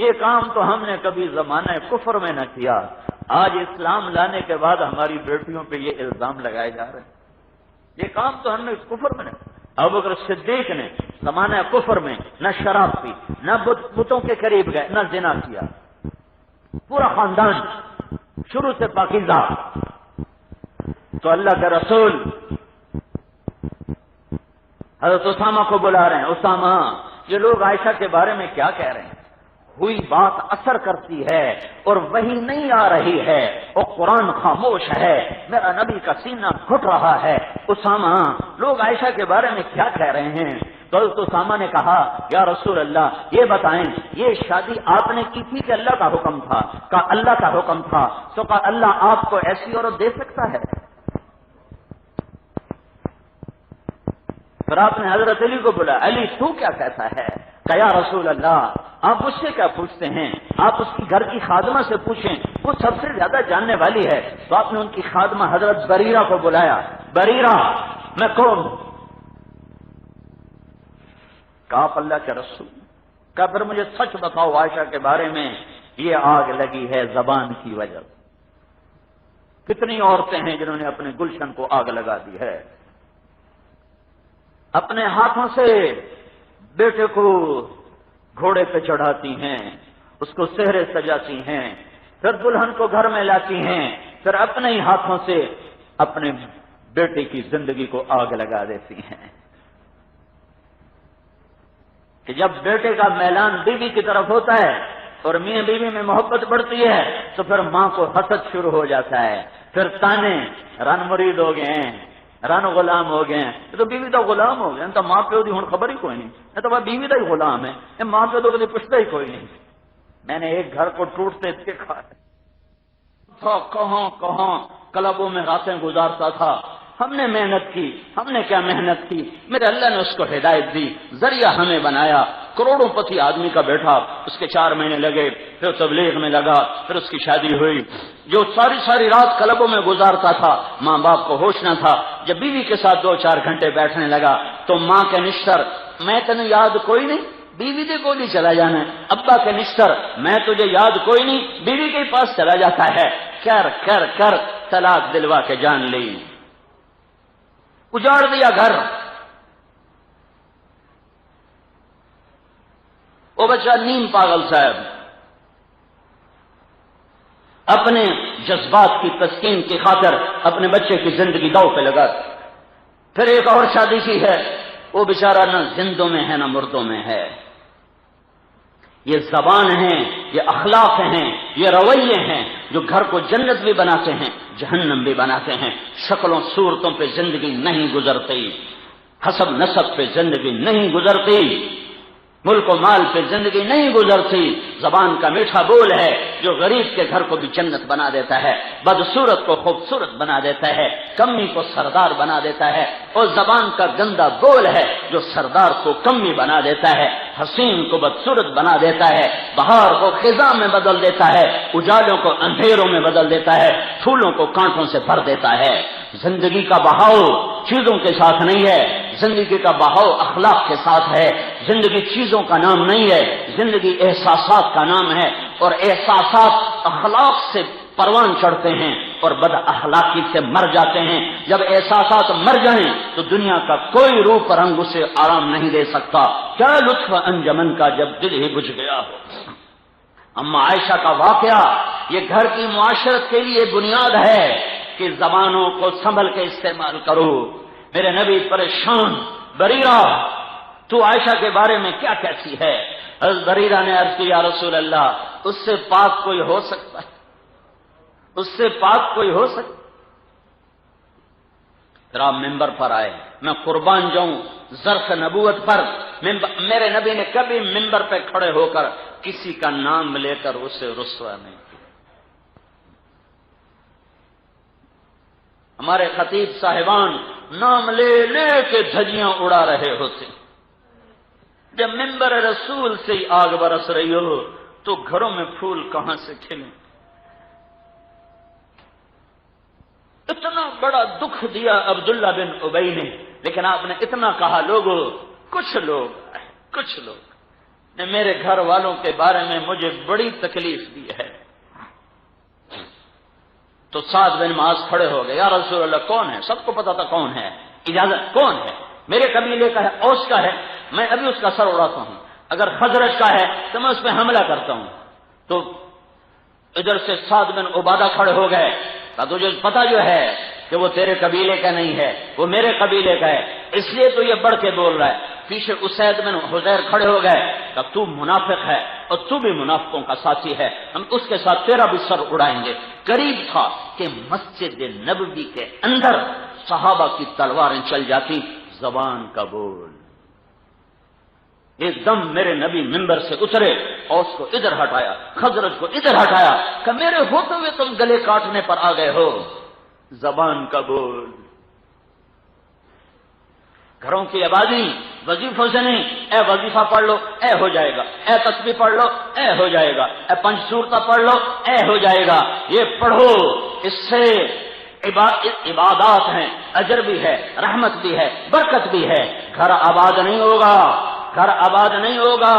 یہ کام تو ہم نے کبھی زمانہ کفر میں نہ کیا، آج اسلام لانے کے بعد ہماری بیٹیوں پہ یہ الزام لگائے جا رہے ہیں۔ یہ کام تو ہم نے کفر میں نہ کیا۔ ابوبکر صدیق نے زمانہ کفر میں نہ شراب پی، نہ بتوں کے قریب گئے، نہ زنا کیا، پورا خاندان شروع سے پاکیزہ۔ تو اللہ کے رسول حضرت اسامہ کو بلا رہے ہیں، اسامہ یہ لوگ عائشہ کے بارے میں کیا کہہ رہے ہیں؟ ہوئی بات اثر کرتی ہے اور وہی نہیں آ رہی ہے اور قرآن خاموش ہے، میرا نبی کا سینہ گھٹ رہا ہے۔ اسامہ لوگ عائشہ کے بارے میں کیا کہہ رہے ہیں؟ تو حضرت اسامہ نے کہا یا رسول اللہ یہ بتائیں، یہ شادی آپ نے کی تھی کہ اللہ کا حکم تھا؟ کہا اللہ کا حکم تھا۔ تو کہا اللہ آپ کو ایسی عورت دے سکتا ہے؟ پھر آپ نے حضرت علی کو بولا، علی تو کیا کہتا ہے؟ کہ یا رسول اللہ آپ اس سے کیا پوچھتے ہیں، آپ اس کی گھر کی خادمہ سے پوچھیں، وہ سب سے زیادہ جاننے والی ہے۔ تو آپ نے ان کی خادمہ حضرت بریرہ کو بلایا، بریرہ میں کون؟ کہا آپ اللہ کے رسول۔ کہا پھر مجھے سچ بتاؤ عائشہ کے بارے میں یہ آگ لگی ہے زبان کی وجہ سے۔ کتنی عورتیں ہیں جنہوں نے اپنے گلشن کو آگ لگا دی ہے، اپنے ہاتھوں سے بیٹے کو گھوڑے پہ چڑھاتی ہیں، اس کو سہرے سجاتی ہیں، پھر دلہن کو گھر میں لاتی ہیں، پھر اپنے ہی ہاتھوں سے اپنے بیٹے کی زندگی کو آگ لگا دیتی ہیں۔ کہ جب بیٹے کا میلان بیوی کی طرف ہوتا ہے اور میاں بیوی میں محبت بڑھتی ہے تو پھر ماں کو حسد شروع ہو جاتا ہے، پھر تانے، رن مرید ہو گئے ہیں، رن غلام ہو گئے ہیں، یہ تو بیوی دا غلام ہو گیا، تو ماں پیو دی ہن خبر ہی کوئی نہیں، یہ تو بیوی دا ہی غلام ہے، یہ ماں پیو تو کبھی پوچھتا ہی کوئی نہیں۔ میں نے ایک گھر کو ٹوٹتے دیکھا ہے، کہاں کہاں کلبوں میں راتیں گزارتا تھا۔ ہم نے محنت کی، ہم نے کیا محنت کی، میرے اللہ نے اس کو ہدایت دی، ذریعہ ہمیں بنایا، کروڑوں پتی آدمی کا بیٹھا، اس کے 4 مہینے لگے، پھر تبلیغ میں لگا، پھر اس کی شادی ہوئی۔ جو ساری رات کلبوں میں گزارتا تھا، ماں باپ کو ہوش نہ تھا، جب بیوی کے ساتھ 2-4 گھنٹے بیٹھنے لگا تو ماں کے نشتر، میں تنہیں یاد کوئی نہیں، بیوی دے کو نہیں چلا جانا ہے، ابا کے نشتر، میں تجھے یاد کوئی نہیں، بیوی کے پاس چلا جاتا ہے، کر کر کر طلاق دلوا کے جان لی، اجاڑ دیا گھر۔ وہ بچہ نیم پاگل صاحب اپنے جذبات کی تسکین کی خاطر اپنے بچے کی زندگی داؤ پہ لگا، پھر ایک اور شادی کی ہے، وہ بیچارہ نہ زندوں میں ہے نہ مردوں میں ہے۔ یہ زبان ہیں، یہ اخلاق ہیں، یہ رویے ہیں جو گھر کو جنت بھی بناتے ہیں، جہنم بھی بناتے ہیں۔ شکلوں صورتوں پہ زندگی نہیں گزرتی، حسب نسب پہ زندگی نہیں گزرتی، ملک و مال پہ زندگی نہیں گزرتی۔ زبان کا میٹھا بول ہے جو غریب کے گھر کو بھی جنت بنا دیتا ہے، بدصورت کو خوبصورت بنا دیتا ہے، کمی کو سردار بنا دیتا ہے، اور زبان کا گندا بول ہے جو سردار کو کمی بنا دیتا ہے، حسین کو بدصورت بنا دیتا ہے، بہار کو خزاں میں بدل دیتا ہے، اجالوں کو اندھیروں میں بدل دیتا ہے، پھولوں کو کانٹوں سے بھر دیتا ہے۔ زندگی کا بہاؤ چیزوں کے ساتھ نہیں ہے، زندگی کا بہاؤ اخلاق کے ساتھ ہے۔ زندگی چیزوں کا نام نہیں ہے، زندگی احساسات کا نام ہے، اور احساسات اخلاق سے پروان چڑھتے ہیں اور بد اخلاقی سے مر جاتے ہیں۔ جب احساسات مر جائیں تو دنیا کا کوئی روپ رنگ اسے آرام نہیں دے سکتا۔ کیا لطف انجمن کا جب دل ہی بجھ گیا ہو۔ اما عائشہ کا واقعہ یہ گھر کی معاشرت کے لیے بنیاد ہے کہ زبانوں کو سنبھل کے استعمال کرو۔ میرے نبی پریشان، بریرہ تو عائشہ کے بارے میں کیا کہتی ہے؟ حضرت بریرہ نے عرض کی یا رسول اللہ اس سے پاک کوئی ہو سکتا ہے؟ اس سے پاک کوئی ہو سکتا؟ پھر آپ ممبر پر آئے، میں قربان جاؤں ظرف نبوت پر، میرے نبی نے کبھی ممبر پہ کھڑے ہو کر کسی کا نام لے کر اسے رسوا نہیں کیا۔ ہمارے خطیب صاحبان نام لے لے کے دھجیاں اڑا رہے ہوتے، جب ممبر رسول سے ہی آگ برس رہی ہو تو گھروں میں پھول کہاں سے کھلیں؟ اتنا بڑا دکھ دیا عبداللہ بن ابی نے، لیکن آپ نے اتنا کہا لوگوں، کچھ لوگ نے میرے گھر والوں کے بارے میں مجھے بڑی تکلیف دی ہے۔ تو سعد بن معاذ کھڑے ہو گئے، یا رسول اللہ کون ہے؟ سب کو پتا تھا کون ہے، اجازت کون ہے؟ میرے قبیلے کا ہے، اوس کا ہے، میں ابھی اس کا سر اڑاتا ہوں، اگر خزرج کا ہے تو میں اس پہ حملہ کرتا ہوں۔ تو ادھر سے سعد بن عبادہ کھڑے ہو گئے، کہا تجھے پتا جو ہے کہ وہ تیرے قبیلے کا نہیں ہے، وہ میرے قبیلے کا ہے، اس لیے تو یہ بڑھ کے بول رہا ہے۔ پیچھے اسید بن حذیر کھڑے ہو گئے، کہ تو منافق ہے اور تو بھی منافقوں کا ساتھی ہے، ہم اس کے ساتھ تیرا بھی سر اڑائیں گے۔ قریب تھا کہ مسجد نبوی کے اندر صحابہ کی تلواریں چل جاتی۔ زبان کا بول، ایک دم میرے نبی منبر سے اترے، اوس کو ادھر ہٹایا، خزرج کو ادھر ہٹایا، کہ میرے ہوتے ہوئے تم گلے کاٹنے پر آ گئے ہو۔ زبان کا بول، گھروں کی آبادی وظیفوں سے نہیں، اے وظیفہ پڑھ لو اے ہو جائے گا، اے تسبیح پڑھ لو اے ہو جائے گا، اے پنج سورتہ پڑھ لو اے ہو جائے گا۔ یہ پڑھو، اس سے عبادات ہیں، اجر بھی ہے، رحمت بھی ہے، برکت بھی ہے۔ گھر آباد نہیں ہوگا، گھر آباد نہیں ہوگا،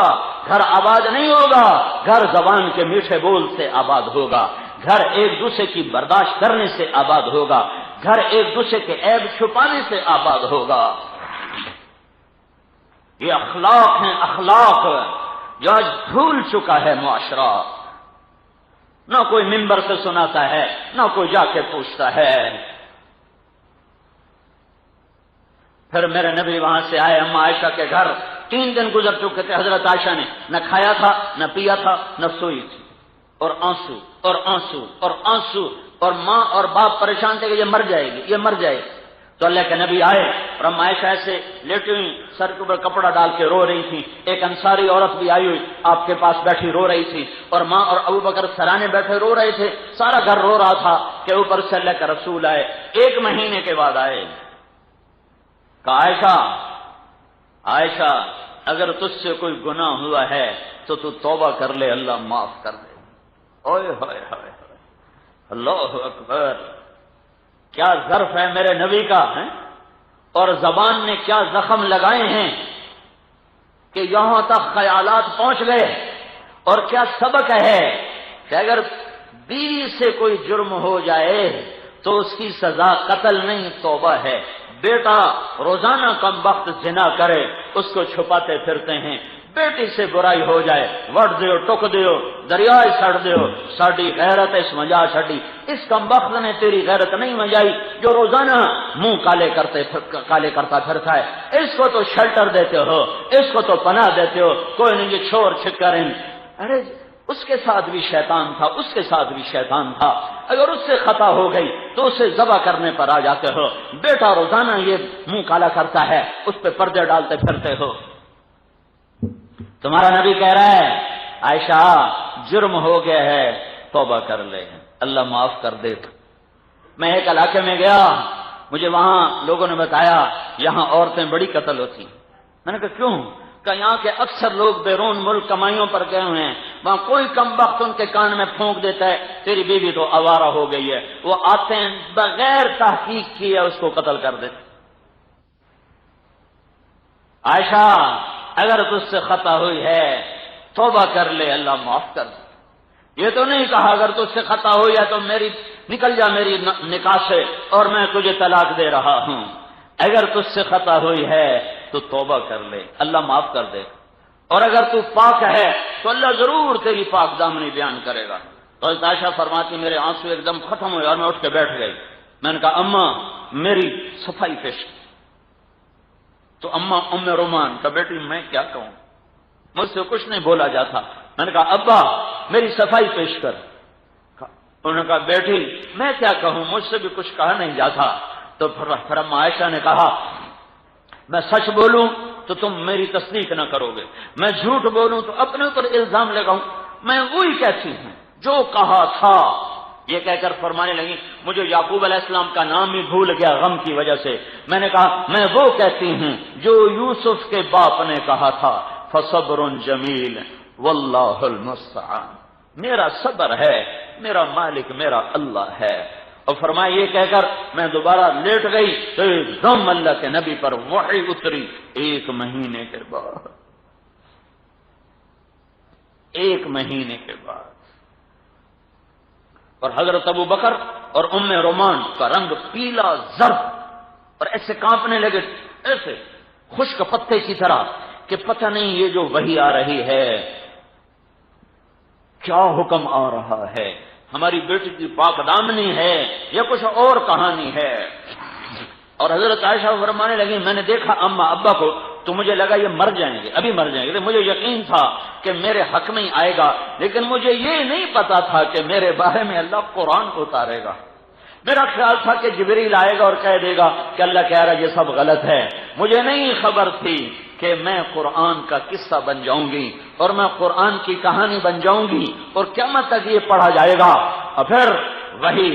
گھر آباد نہیں ہوگا، گھر زبان کے میٹھے بول سے آباد ہوگا، گھر ایک دوسرے کی برداشت کرنے سے آباد ہوگا، گھر ایک دوسرے کے عیب چھپانے سے آباد ہوگا۔ یہ اخلاق ہیں، اخلاق جو آج بھول چکا ہے معاشرہ، نہ کوئی منبر سے سناتا ہے، نہ کوئی جا کے پوچھتا ہے۔ پھر میرے نبی وہاں سے آئے اما عائشہ کے گھر، 3 دن گزر چکے تھے، حضرت عائشہ نے نہ کھایا تھا، نہ پیا تھا، نہ سوئی تھی، اور آنسو اور آنسو اور آنسو، اور ماں اور باپ پریشان تھے کہ یہ مر جائے گی، یہ مر جائے گی۔ تو اللہ کے نبی آئے اور اما عائشہ ایسے لیٹی ہوئی سر کے اوپر کپڑا ڈال کے رو رہی تھی، ایک انصاری عورت بھی آئی ہوئی آپ کے پاس بیٹھی رو رہی تھی، اور ماں اور ابو بکر سرانے بیٹھے رو رہے تھے، سارا گھر رو رہا تھا کہ اوپر سے اللہ کا رسول آئے۔ 1 مہینے کے بعد آئے، کہا عائشہ عائشہ اگر تجھ سے کوئی گناہ ہوا ہے تو توبہ کر لے، اللہ معاف کر دے۔ اوئے ہوئے ہوئے، اللہ اکبر، کیا ظرف ہے میرے نبی کا ہے، اور زبان نے کیا زخم لگائے ہیں کہ یہاں تک خیالات پہنچ گئے۔ اور کیا سبق ہے کہ اگر بیوی سے کوئی جرم ہو جائے تو اس کی سزا قتل نہیں، توبہ ہے۔ بیٹا روزانہ کم وقت زنا کرے، اس کو چھپاتے پھرتے ہیں، بیٹی سے برائی ہو جائے، وڑ دیو ٹک دیو دریائے سڑ دیو، ساڈی غیرت اس مجا چھڈی۔ اس کم وقت نے تیری غیرت نہیں مجائی جو روزانہ منہ کالے کرتا پھرتا ہے۔ اس کو تو شیلٹر دیتے ہو، اس کو تو پناہ دیتے ہو، کوئی نہیں یہ چھوڑ چھکر۔ ارے اس کے ساتھ بھی شیطان تھا، اس کے ساتھ بھی شیطان تھا، اگر اس سے خطا ہو گئی تو اسے ذبح کرنے پر آ جاتے ہو۔ بیٹا روزانہ یہ منہ کالا کرتا ہے، اس پہ پردے ڈالتے پھرتے ہو۔ تمہارا نبی کہہ رہا ہے عائشہ جرم ہو گیا ہے، توبہ کر لے، اللہ معاف کر دے۔ میں ایک علاقے میں گیا، مجھے وہاں لوگوں نے بتایا یہاں عورتیں بڑی قتل ہوتی ہیں۔ میں نے کہا کیوں؟ کہ یہاں کے اکثر لوگ بیرون ملک کمائیوں پر گئے ہوئے ہیں، وہاں کوئی کم وقت ان کے کان میں پھونک دیتا ہے تیری بیوی تو آوارہ ہو گئی ہے، وہ آتے ہیں بغیر تحقیق کیے اس کو قتل کر دیتے۔ عائشہ اگر تجھ سے خطا ہوئی ہے توبہ کر لے، اللہ معاف کر دے۔ یہ تو نہیں کہا اگر تجھ سے خطا ہوئی ہے تو نکل جا میری نکاح سے اور میں تجھے طلاق دے رہا ہوں۔ اگر تجھ سے خطا ہوئی ہے تو توبہ کر لے، اللہ معاف کر دے، اور اگر تو پاک ہے تو اللہ ضرور تیری پاک دامنی بیان کرے گا۔ تو عائشہ فرماتی میرے آنسو ایک دم ختم ہوئے اور میں اٹھ کے بیٹھ گئی۔ میں نے کہا اماں میری صفائی پیش۔ تو اماں ام رومان کا بیٹی میں کیا کہوں، مجھ سے کچھ نہیں بولا جاتا۔ میں نے کہا ابا میری صفائی پیش کر۔ انہوں نے کہا بیٹی میں کیا کہوں، مجھ سے بھی کچھ کہا نہیں جاتا۔ تو پھر اما عائشہ نے کہا میں سچ بولوں تو تم میری تصدیق نہ کرو گے، میں جھوٹ بولوں تو اپنے اوپر الزام لگاؤں، میں وہی کہتی ہوں جو کہا تھا۔ یہ کہہ کر فرمانے لگی مجھے یعقوب علیہ السلام کا نام ہی بھول گیا غم کی وجہ سے۔ میں نے کہا میں وہ کہتی ہوں جو یوسف کے باپ نے کہا تھا فصبر جمیل واللہ المستعان، میرا صبر ہے، میرا مالک میرا اللہ ہے۔ اور فرمایا یہ کہہ کر میں دوبارہ لیٹ گئی تو ایک دم اللہ کے نبی پر وحی اتری 1 مہینے کے بعد۔ 1 مہینے کے بعد۔ اور حضرت ابو بکر اور ام رومان کا رنگ پیلا زرد، اور ایسے کانپنے لگے، ایسے خشک پتے کی طرح کہ پتہ نہیں یہ جو وحی آ رہی ہے کیا حکم آ رہا ہے، ہماری بیٹی کی پاک دامنی ہے یا کچھ اور کہانی ہے۔ اور حضرت عائشہ فرمانے لگی میں نے دیکھا اماں ابا کو تو مجھے لگا یہ مر جائیں گے، ابھی مر جائیں گے، مجھے یقین تھا کہ میرے حق میں ہی آئے گا، لیکن مجھے یہ نہیں پتا تھا کہ میرے بارے میں اللہ قرآن کو اتارے گا۔ میرا خیال تھا کہ جبریل آئے گا اور کہہ دے گا کہ اللہ کہہ رہا ہے یہ سب غلط ہے، مجھے نہیں خبر تھی کہ میں قرآن کا قصہ بن جاؤں گی اور میں قرآن کی کہانی بن جاؤں گی اور قیامت تک یہ پڑھا جائے گا۔ اور پھر وہی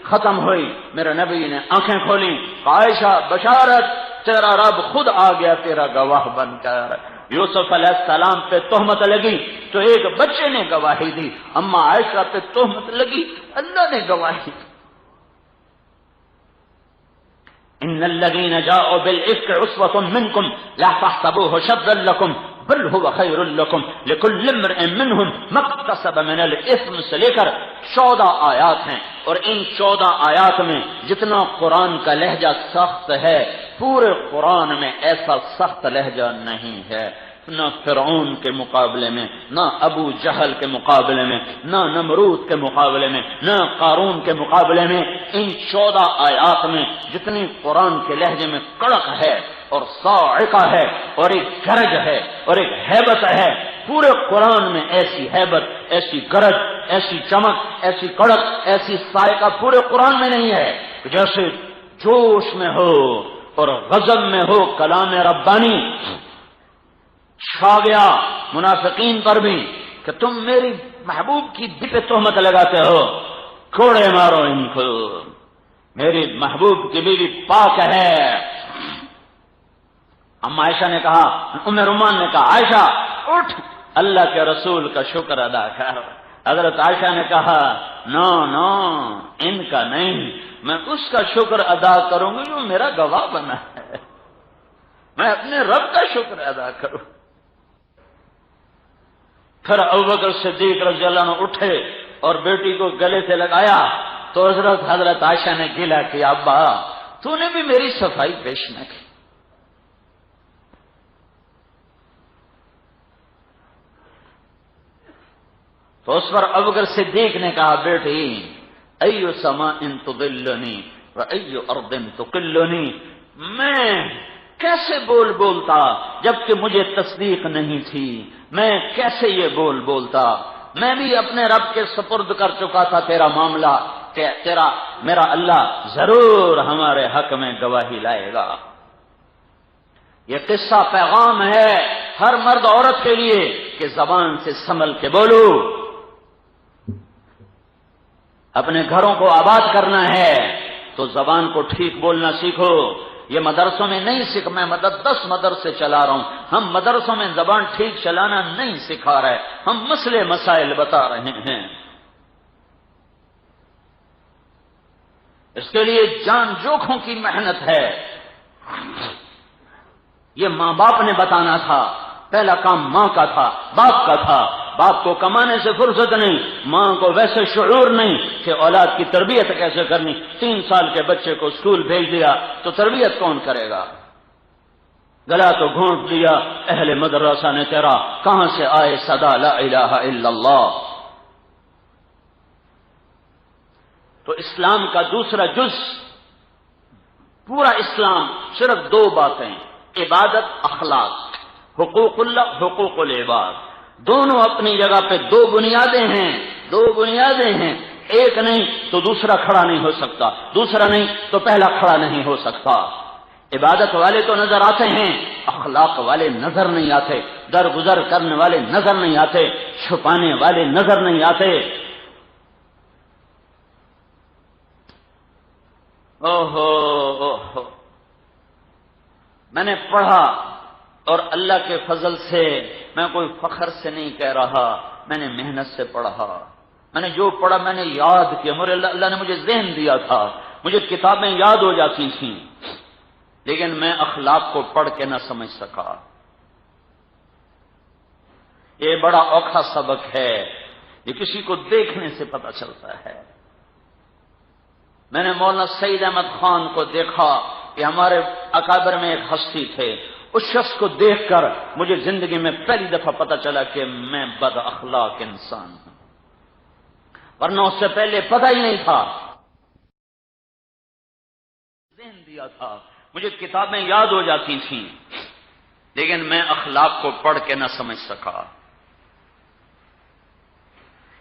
ختم ہوئی، میرے نبی نے آنکھیں کھولی، عائشہ بشارت تیرا رب خود آ گیا تیرا گواہ بن کر۔ یوسف علیہ السلام پہ تہمت لگی تو ایک بچے نے گواہی دی، اما عائشہ پہ تہمت لگی اللہ نے گواہی دی۔ ان الذين جاءوا بالافك عصبة منكم لا تحسبوه شرا لكم بل هو خير لكم لكل امرئ منهم ما اكتسب من الاثم سے لے کر 14 آیات ہیں، اور ان 14 آیات میں جتنا قرآن کا لہجہ سخت ہے پورے قرآن میں ایسا سخت لہجہ نہیں ہے، نہ فرعون کے مقابلے میں، نہ ابو جہل کے مقابلے میں، نہ نمرود کے مقابلے میں، نہ قارون کے مقابلے میں۔ ان 14 آیات میں جتنی قرآن کے لہجے میں کڑک ہے اور صاعقہ ہے اور ایک گرج ہے اور ایک ہیبت ہے، پورے قرآن میں ایسی ہیبت، ایسی گرج، ایسی چمک، ایسی کڑک، ایسی صاعقہ پورے قرآن میں نہیں ہے۔ جیسے جوش میں ہو اور غضب میں ہو کلام ربانی، چھا گیا منافقین پر بھی کہ تم میری محبوب کی دل پہ تہمت لگاتے ہو، کوڑے مارو ان کو، میری محبوب کی بیوی پاک ہے۔ اما عائشہ نے کہا، ام رومان نے کہا عائشہ اٹھ اللہ کے رسول کا شکر ادا کر۔ حضرت عائشہ نے کہا نو نو ان کا نہیں، میں اس کا شکر ادا کروں گی جو میرا گواہ بنا ہے، میں اپنے رب کا شکر ادا کروں۔ پھر ابوبکر صدیق رضی اللہ عنہ اٹھے اور بیٹی کو گلے سے لگایا تو حضرت عائشہ نے گلا کیا ابا تو نے بھی میری صفائی پیش نہ کی۔ تو اس پر ابوبکر صدیق نے کہا بیٹی ایو سماء تضلنی و ایو ارض تقلنی، میں کیسے بولتا جبکہ مجھے تصدیق نہیں تھی، میں کیسے یہ بولتا، میں بھی اپنے رب کے سپرد کر چکا تھا تیرا معاملہ، کہ میرا اللہ ضرور ہمارے حق میں گواہی لائے گا۔ یہ قصہ پیغام ہے ہر مرد عورت کے لیے کہ زبان سے سنبھل کے بولو، اپنے گھروں کو آباد کرنا ہے تو زبان کو ٹھیک بولنا سیکھو۔ یہ مدرسوں میں نہیں سیکھ، میں 10 مدرسے چلا رہا ہوں، ہم مدرسوں میں زبان ٹھیک چلانا نہیں سکھا رہے، ہم مسئلے مسائل بتا رہے ہیں۔ اس کے لیے جان جوکھوں کی محنت ہے۔ یہ ماں باپ نے بتانا تھا، پہلا کام ماں کا تھا، باپ کا تھا۔ باپ کو کمانے سے فرصت نہیں، ماں کو ویسے شعور نہیں کہ اولاد کی تربیت کیسے کرنی۔ 3 سال کے بچے کو اسکول بھیج دیا تو تربیت کون کرے گا؟ گلا تو گھونٹ دیا اہل مدرسہ نے تیرا، کہاں سے آئے صدا لا الہ الا اللہ۔ تو اسلام کا دوسرا جز، پورا اسلام صرف 2 باتیں، عبادت، اخلاق، حقوق اللہ، حقوق العباد، دونوں اپنی جگہ پہ 2 بنیادیں ہیں، 2 بنیادیں ہیں، ایک نہیں تو دوسرا کھڑا نہیں ہو سکتا، دوسرا نہیں تو پہلا کھڑا نہیں ہو سکتا۔ عبادت والے تو نظر آتے ہیں، اخلاق والے نظر نہیں آتے، درگزر کرنے والے نظر نہیں آتے، چھپانے والے نظر نہیں آتے۔ اوہو میں نے پڑھا اور اللہ کے فضل سے، میں کوئی فخر سے نہیں کہہ رہا، میں نے محنت سے پڑھا، میں نے جو پڑھا میں نے یاد کیا، اللہ نے مجھے ذہن دیا تھا، مجھے کتابیں یاد ہو جاتی تھیں، لیکن میں اخلاق کو پڑھ کے نہ سمجھ سکا۔ یہ بڑا اوکھا سبق ہے، یہ کسی کو دیکھنے سے پتہ چلتا ہے۔ میں نے مولانا سعید احمد خان کو دیکھا، یہ ہمارے اکابر میں ایک ہستی تھے، اس شخص کو دیکھ کر مجھے زندگی میں پہلی دفعہ پتہ چلا کہ میں بد اخلاق انسان ہوں، ورنہ اس سے پہلے پتہ ہی نہیں تھا، ذہن دیا تھا، مجھے کتابیں یاد ہو جاتی تھیں، لیکن میں اخلاق کو پڑھ کے نہ سمجھ سکا۔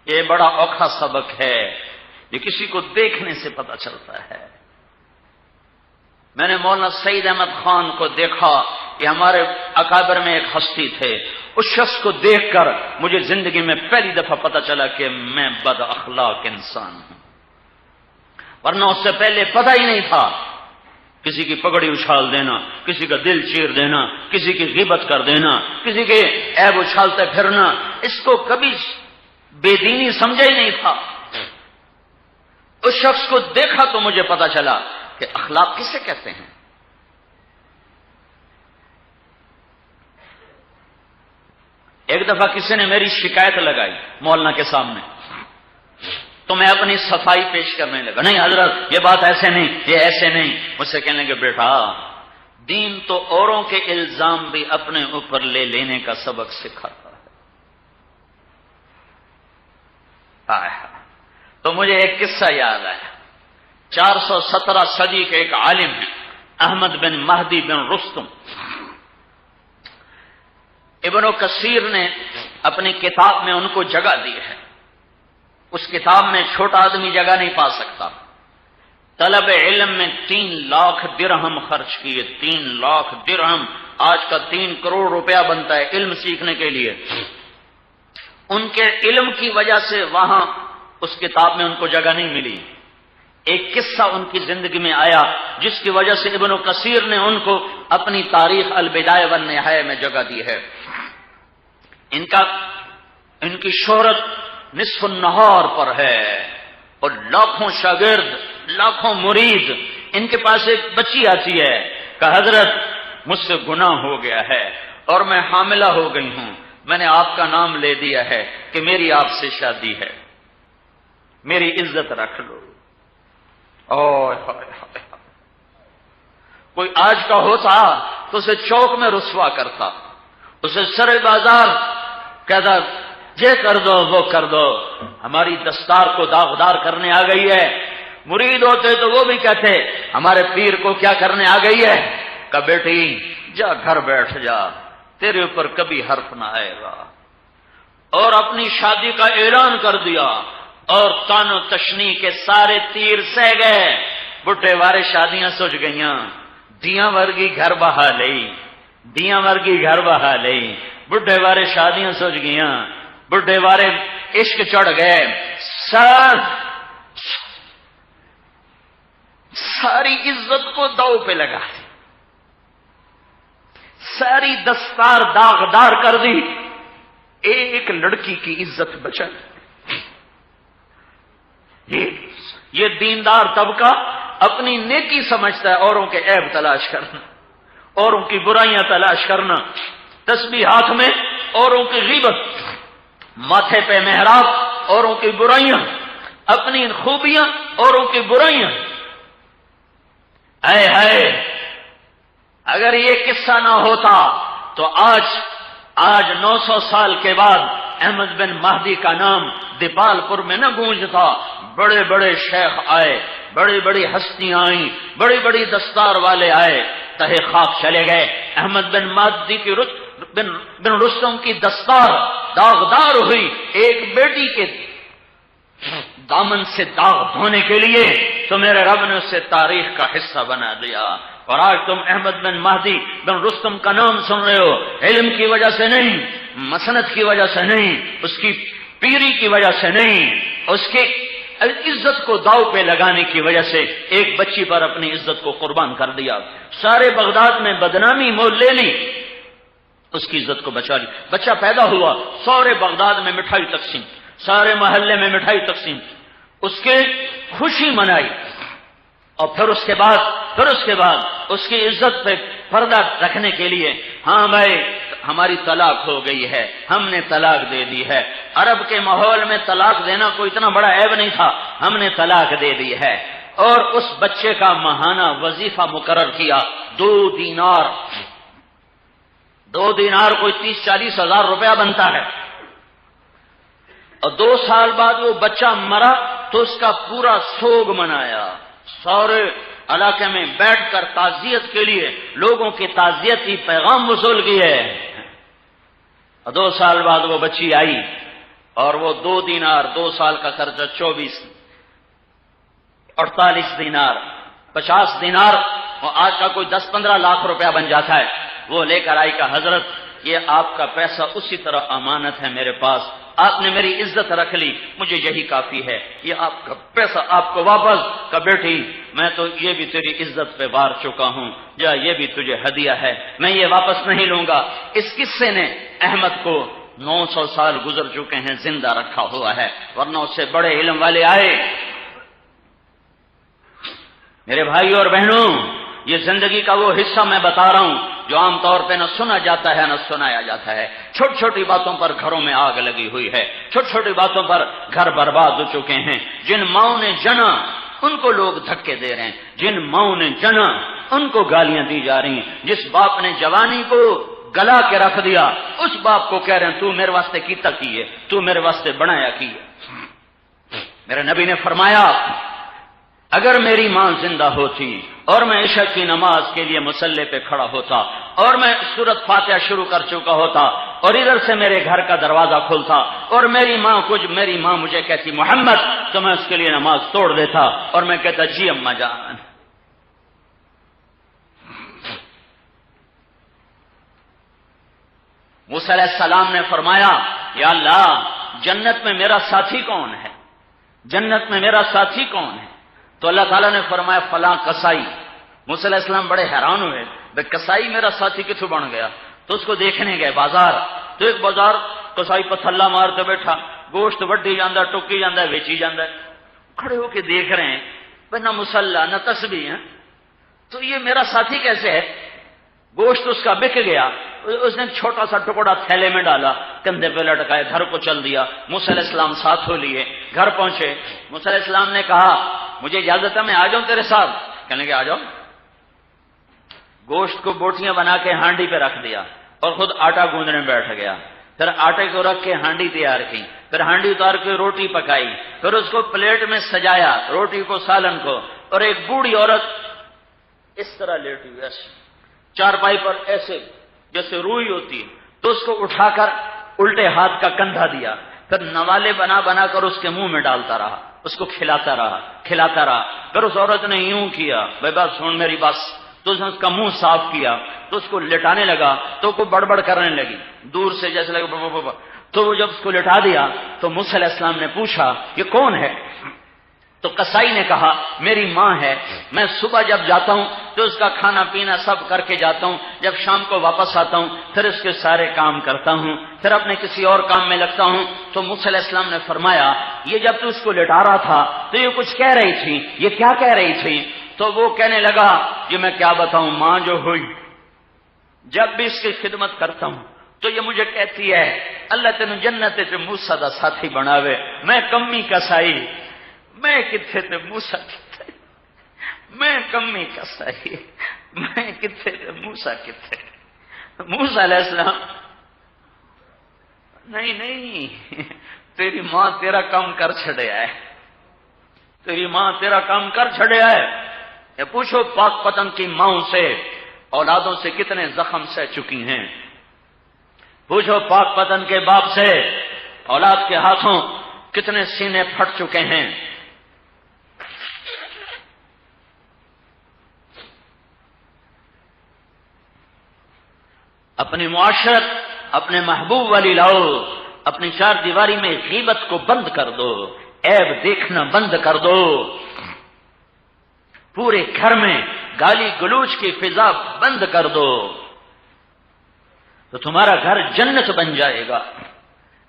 یہ بڑا اوکھا سبق ہے، یہ کسی کو دیکھنے سے پتہ چلتا ہے۔ میں نے مولانا سعید احمد خان کو دیکھا، یہ ہمارے اکابر میں ایک ہستی تھے، اس شخص کو دیکھ کر مجھے زندگی میں پہلی دفعہ پتہ چلا کہ میں بد اخلاق انسان ہوں، ورنہ اس سے پہلے پتہ ہی نہیں تھا۔ کسی کی پگڑی اچھال دینا، کسی کا دل چیر دینا، کسی کی غیبت کر دینا، کسی کے عیب اچھالتے پھرنا، اس کو کبھی بے دینی سمجھا ہی نہیں تھا۔ اس شخص کو دیکھا تو مجھے پتا چلا کہ اخلاق کسے کہتے ہیں۔ ایک دفعہ کسی نے میری شکایت لگائی مولانا کے سامنے، تو میں اپنی صفائی پیش کرنے لگا، نہیں حضرت یہ بات ایسے نہیں، یہ ایسے نہیں۔ مجھ سے کہنے لگے بیٹا، دین تو اوروں کے الزام بھی اپنے اوپر لے لینے کا سبق سکھاتا ہے۔ تو مجھے ایک قصہ یاد آیا، 417 صدی کے ایک عالم ہیں احمد بن مہدی بن رستم، ابن کثیر نے اپنی کتاب میں ان کو جگہ دی ہے۔ اس کتاب میں چھوٹا آدمی جگہ نہیں پا سکتا۔ طلب علم میں 3 لاکھ درہم خرچ کیے، 3 لاکھ درہم، آج کا 3 کروڑ روپیہ بنتا ہے علم سیکھنے کے لیے۔ ان کے علم کی وجہ سے وہاں اس کتاب میں ان کو جگہ نہیں ملی۔ ایک قصہ ان کی زندگی میں آیا جس کی وجہ سے ابن کثیر نے ان کو اپنی تاریخ البدایہ والنہایہ میں جگہ دی ہے۔ ان کی شہرت نصف النہار پر ہے، اور لاکھوں شاگرد، لاکھوں مرید۔ ان کے پاس ایک بچی آتی ہے کہ حضرت مجھ سے گناہ ہو گیا ہے اور میں حاملہ ہو گئی ہوں، میں نے آپ کا نام لے دیا ہے کہ میری آپ سے شادی ہے، میری عزت رکھ لو۔ کوئی آج کا ہوتا تو اسے چوک میں رسوا کرتا، اسے سر بازار کہتا یہ کر دو وہ کر دو، ہماری دستار کو داغدار کرنے آ گئی ہے۔ مرید ہوتے تو وہ بھی کہتے ہمارے پیر کو کیا کرنے آ گئی ہے، کہ بیٹی جا گھر بیٹھ جا، تیرے اوپر کبھی حرف نہ آئے گا۔ اور اپنی شادی کا اعلان کر دیا، اور تان و تشنی کے سارے تیر سہ گئے، بڈھے وارے شادیاں سج گئیاں، دیاں ورگی گھر بہا لئی، دیاں ورگی گھر بہا لئی، بڈھے وارے شادیاں سج گئیاں، بڈھے وارے عشق چڑھ گئے، ساری عزت کو داؤ پہ لگا، ساری دستار داغدار کر دی، ایک لڑکی کی عزت بچا۔ یہ دیندار طبقہ اپنی نیکی سمجھتا ہے اوروں کے عیب تلاش کرنا، اوروں کی برائیاں تلاش کرنا، تسبیح ہاتھ میں اوروں کی غیبت، ماتھے پہ محراب اوروں کی برائیاں، اپنی خوبیاں اوروں کی برائیاں۔ اے ہے اگر یہ قصہ نہ ہوتا تو آج 900 سال کے بعد احمد بن مہدی کا نام دیپال پور میں نہ گونجتا۔ بڑے بڑے شیخ آئے، بڑی بڑی ہستیاں آئیں، بڑی بڑی دستار والے آئے، تہے خاک چلے گئے۔ احمد بن مہدی کی بن رستم کی دستار داغدار ہوئی، ایک بیٹی کے دامن سے داغ دھونے کے لیے تو میرے رب نے اسے تاریخ کا حصہ بنا دیا۔ اور آج تم احمد بن مہدی بن رستم کا نام سن رہے ہو، علم کی وجہ سے نہیں، مسند کی وجہ سے نہیں، اس کی پیری کی وجہ سے نہیں، اس کی عزت کو داؤ پہ لگانے کی وجہ سے ایک بچی پر اپنی عزت کو قربان کر دیا، سارے بغداد میں بدنامی مول لے لی، اس کی عزت کو بچا لی۔ بچہ پیدا ہوا، سارے بغداد میں مٹھائی تقسیم، سارے محلے میں مٹھائی تقسیم، اس کے خوشی منائی۔ اور پھر اس کے بعد اس کی عزت پہ پردہ رکھنے کے لیے، ہاں بھائی ہماری طلاق ہو گئی ہے، ہم نے طلاق دے دی ہے۔ عرب کے ماحول میں طلاق دینا کوئی اتنا بڑا عیب نہیں تھا، ہم نے طلاق دے دی ہے۔ اور اس بچے کا ماہانہ وظیفہ مقرر کیا 2 دینار۔ 2 دینار کوئی 30-40 ہزار روپیہ بنتا ہے۔ اور 2 سال بعد وہ بچہ مرا تو اس کا پورا سوگ منایا، سارے علاقے میں بیٹھ کر تعزیت کے لیے لوگوں کی تعزیتی پیغام وصول کیے۔ 2 سال بعد وہ بچی آئی اور وہ 2 دینار، 2 سال کا خرچہ 24، 48 دینار، 50 دینار، وہ آج کا کوئی 10-15 لاکھ روپیہ بن جاتا ہے۔ وہ لے کر آئی کہ حضرت یہ آپ کا پیسہ اسی طرح امانت ہے میرے پاس، آپ نے میری عزت رکھ لی، مجھے یہی کافی ہے، یہ آپ کا پیسہ آپ کو واپس۔ کہ بیٹی میں تو یہ بھی تیری عزت پہ وار چکا ہوں، جا یہ بھی تجھے ہدیہ ہے، میں یہ واپس نہیں لوں گا۔ اس قصے نے احمد کو 900 سال گزر چکے ہیں زندہ رکھا ہوا ہے، ورنہ اس سے بڑے علم والے آئے۔ میرے بھائی اور بہنوں، یہ زندگی کا وہ حصہ میں بتا رہا ہوں جو عام طور پہ نہ سنا جاتا ہے نہ سنایا جاتا ہے۔ چھوٹی چھوٹی باتوں پر گھروں میں آگ لگی ہوئی ہے، چھوٹی چھوٹی باتوں پر گھر برباد ہو چکے ہیں۔ جن ماؤں نے جنا ان کو لوگ دھکے دے رہے ہیں، جن ماؤں نے جنا ان کو گالیاں دی جا رہی ہیں۔ جس باپ نے جوانی کو گلا کے رکھ دیا اس باپ کو کہہ رہے ہیں تو میرے واسطے کیتا کی ہے، تو میرے واسطے بنایا کی ہے۔ میرے نبی نے فرمایا اگر میری ماں زندہ ہوتی اور میں عشاء کی نماز کے لیے مصلی پہ کھڑا ہوتا اور میں سورۃ فاتحہ شروع کر چکا ہوتا اور ادھر سے میرے گھر کا دروازہ کھلتا اور میری ماں مجھے کہتی محمد، تو میں اس کے لیے نماز توڑ دیتا اور میں کہتا جی اماں جان۔ موسیٰ علیہ السلام نے فرمایا یا اللہ جنت میں میرا ساتھی کون ہے، جنت میں میرا ساتھی کون ہے؟ تو اللہ تعالیٰ نے فرمایا فلاں کسائی۔ موسیٰ علیہ السلام بڑے حیران ہوئے، بھئی کسائی میرا ساتھی کتوں بن گیا؟ تو اس کو دیکھنے گئے بازار، تو ایک بازار کسائی پتھلا مارتے بیٹھا، گوشت وڈی جاندہ، ٹکی جاندہ، ویچی جاندہ۔ کھڑے ہو کے دیکھ رہے ہیں بھئی نہ مسلح نہ تسبیح ہے، تو یہ میرا ساتھی کیسے ہے؟ گوشت اس کا بک گیا، اس نے چھوٹا سا ٹکڑا تھیلے میں ڈالا، کندھے پہ لٹکائے، گھر کو چل دیا۔ موسیٰ علیہ السلام ساتھ ہو لیے، گھر پہنچے۔ موسیٰ علیہ السلام نے کہا مجھے اجازت ہے میں آ جاؤں تیرے ساتھ؟ کہنے کہ آ جاؤ۔ گوشت کو بوٹیاں بنا کے ہانڈی پہ رکھ دیا اور خود آٹا گوندنے بیٹھ گیا۔ پھر آٹے کو رکھ کے ہانڈی تیار کی، پھر ہانڈی اتار کے روٹی پکائی، پھر اس کو پلیٹ میں سجایا، روٹی کو سالن کو، اور ایک بوڑھی عورت اس طرح لیٹی ہوئی ایسے چارپائی پر ایسے جیسے روئی ہوتی ہے، تو اس کو اٹھا کر الٹے ہاتھ کا کندھا دیا، پھر نوالے بنا بنا کر اس کے منہ میں ڈالتا رہا، اس کو کھلاتا رہا۔ پھر اس عورت نے یوں کیا، بھائی بات سن میری بات، تو اس نے اس کا منہ صاف کیا، تو اس کو لٹانے لگا تو وہ بڑبڑ کرنے لگی، دور سے جیسے لگا بابا۔ تو وہ جب اس کو لٹا دیا تو موسیٰ علیہ السلام نے پوچھا یہ کون ہے؟ تو قصائی نے کہا میری ماں ہے، میں صبح جب جاتا ہوں تو اس کا کھانا پینا سب کر کے جاتا ہوں، جب شام کو واپس آتا ہوں پھر اس کے سارے کام کرتا ہوں، پھر اپنے کسی اور کام میں لگتا ہوں۔ تو موسیٰ علیہ السلام نے فرمایا یہ جب تو اس کو لٹا رہا تھا تو یہ کچھ کہہ رہی تھی، یہ کیا کہہ رہی تھی؟ تو وہ کہنے لگا یہ میں کیا بتاؤں، ماں جو ہوئی جب بھی اس کی خدمت کرتا ہوں تو یہ مجھے کہتی ہے اللہ تینوں جنت تے موسیٰ دا ساتھی بناوے، میں کمی کسائی، میں کتھے تے موسیٰ کتھے، میں کمی کسائی، میں کتھے تے موسیٰ کتھے۔ موسیٰ علیہ السلام نہیں تیری ماں تیرا کام کر چھڑیا ہے، تیری ماں تیرا کام کر چھڑیا ہے۔ یہ پوچھو پاک پتن کی ماں سے اولادوں سے کتنے زخم سہ چکی ہیں، پوچھو پاک پتن کے باپ سے اولاد کے ہاتھوں کتنے سینے پھٹ چکے ہیں۔ اپنی معاشرت اپنے محبوب والی لاؤ، اپنی چار دیواری میں غیبت کو بند کر دو، عیب دیکھنا بند کر دو، پورے گھر میں گالی گلوچ کی فضا بند کر دو تو تمہارا گھر جنت بن جائے گا۔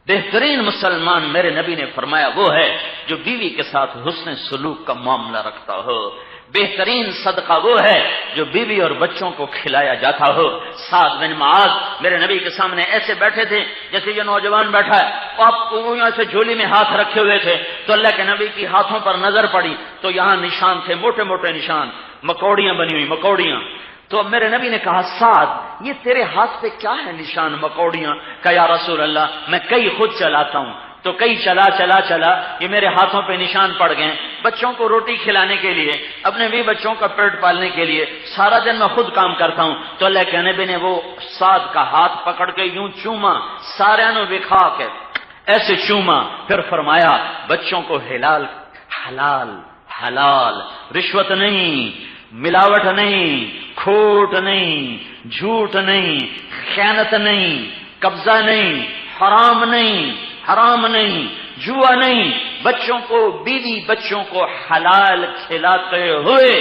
بہترین مسلمان میرے نبی نے فرمایا وہ ہے جو بیوی کے ساتھ حسن سلوک کا معاملہ رکھتا ہو، بہترین صدقہ وہ ہے جو بیوی اور بچوں کو کھلایا جاتا ہو۔ سعد بن معاذ میرے نبی کے سامنے ایسے بیٹھے تھے جیسے یہ نوجوان بیٹھا ہے، آپ یہاں سے جھولی میں ہاتھ رکھے ہوئے تھے، تو اللہ کے نبی کی ہاتھوں پر نظر پڑی تو یہاں نشان تھے، موٹے موٹے نشان، مکوڑیاں بنی ہوئی، مکوڑیاں۔ تو میرے نبی نے کہا سعد یہ تیرے ہاتھ پہ کیا ہے نشان، مکوڑیاں؟ کہا یا رسول اللہ میں کئی خود چلاتا ہوں، تو کئی چلا یہ میرے ہاتھوں پہ نشان پڑ گئے، بچوں کو روٹی کھلانے کے لیے، اپنے بھی بچوں کا پیٹ پالنے کے لیے سارا دن میں خود کام کرتا ہوں۔ تو اللہ کے نبی نے وہ سعد کا ہاتھ پکڑ کے یوں چوما، سارے نو بکھا کے ایسے چوما، پھر فرمایا بچوں کو حلال، رشوت نہیں، ملاوٹ نہیں، کھوٹ نہیں، جھوٹ نہیں، خیانت نہیں، قبضہ نہیں، حرام نہیں، جوا نہیں، بچوں کو، بیوی بچوں کو حلال کھلاتے ہوئے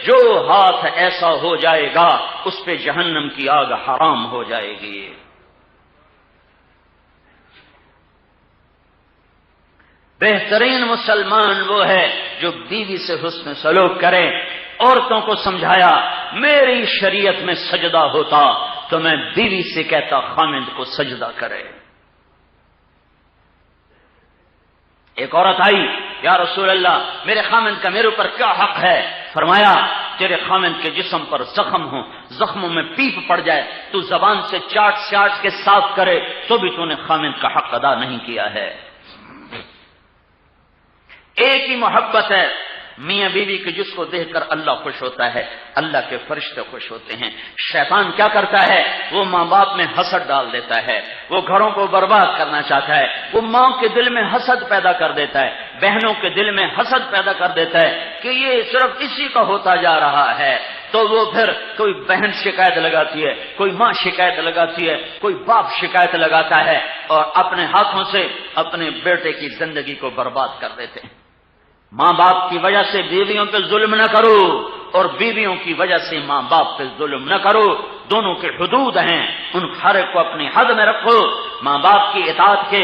جو ہاتھ ایسا ہو جائے گا اس پہ جہنم کی آگ حرام ہو جائے گی۔ بہترین مسلمان وہ ہے جو بیوی سے حسن سلوک کرے۔ عورتوں کو سمجھایا میری شریعت میں سجدہ ہوتا تو میں بیوی سے کہتا خامند کو سجدہ کرے۔ ایک عورت آئی، یا رسول اللہ میرے خامند کا میرے اوپر کیا حق ہے؟ فرمایا تیرے خامند کے جسم پر زخم ہو، زخموں میں پیپ پڑ جائے، تو زبان سے چاٹ کے صاف کرے تو بھی تو نے خامند کا حق ادا نہیں کیا ہے۔ ایک ہی محبت ہے میاں بیوی کی جس کو دیکھ کر اللہ خوش ہوتا ہے، اللہ کے فرشتے خوش ہوتے ہیں۔ شیطان کیا کرتا ہے؟ وہ ماں باپ میں حسد ڈال دیتا ہے، وہ گھروں کو برباد کرنا چاہتا ہے، وہ ماں کے دل میں حسد پیدا کر دیتا ہے، بہنوں کے دل میں حسد پیدا کر دیتا ہے کہ یہ صرف اسی کا ہوتا جا رہا ہے۔ تو وہ پھر کوئی بہن شکایت لگاتی ہے، کوئی ماں شکایت لگاتی ہے، کوئی باپ شکایت لگاتا ہے، اور اپنے ہاتھوں سے اپنے بیٹے کی زندگی کو برباد کر دیتے ہیں۔ ماں باپ کی وجہ سے بیویوں پہ ظلم نہ کرو اور بیویوں کی وجہ سے ماں باپ پہ ظلم نہ کرو، دونوں کے حدود ہیں، ان ہر ایک کو اپنی حد میں رکھو۔ ماں باپ کی اطاعت کے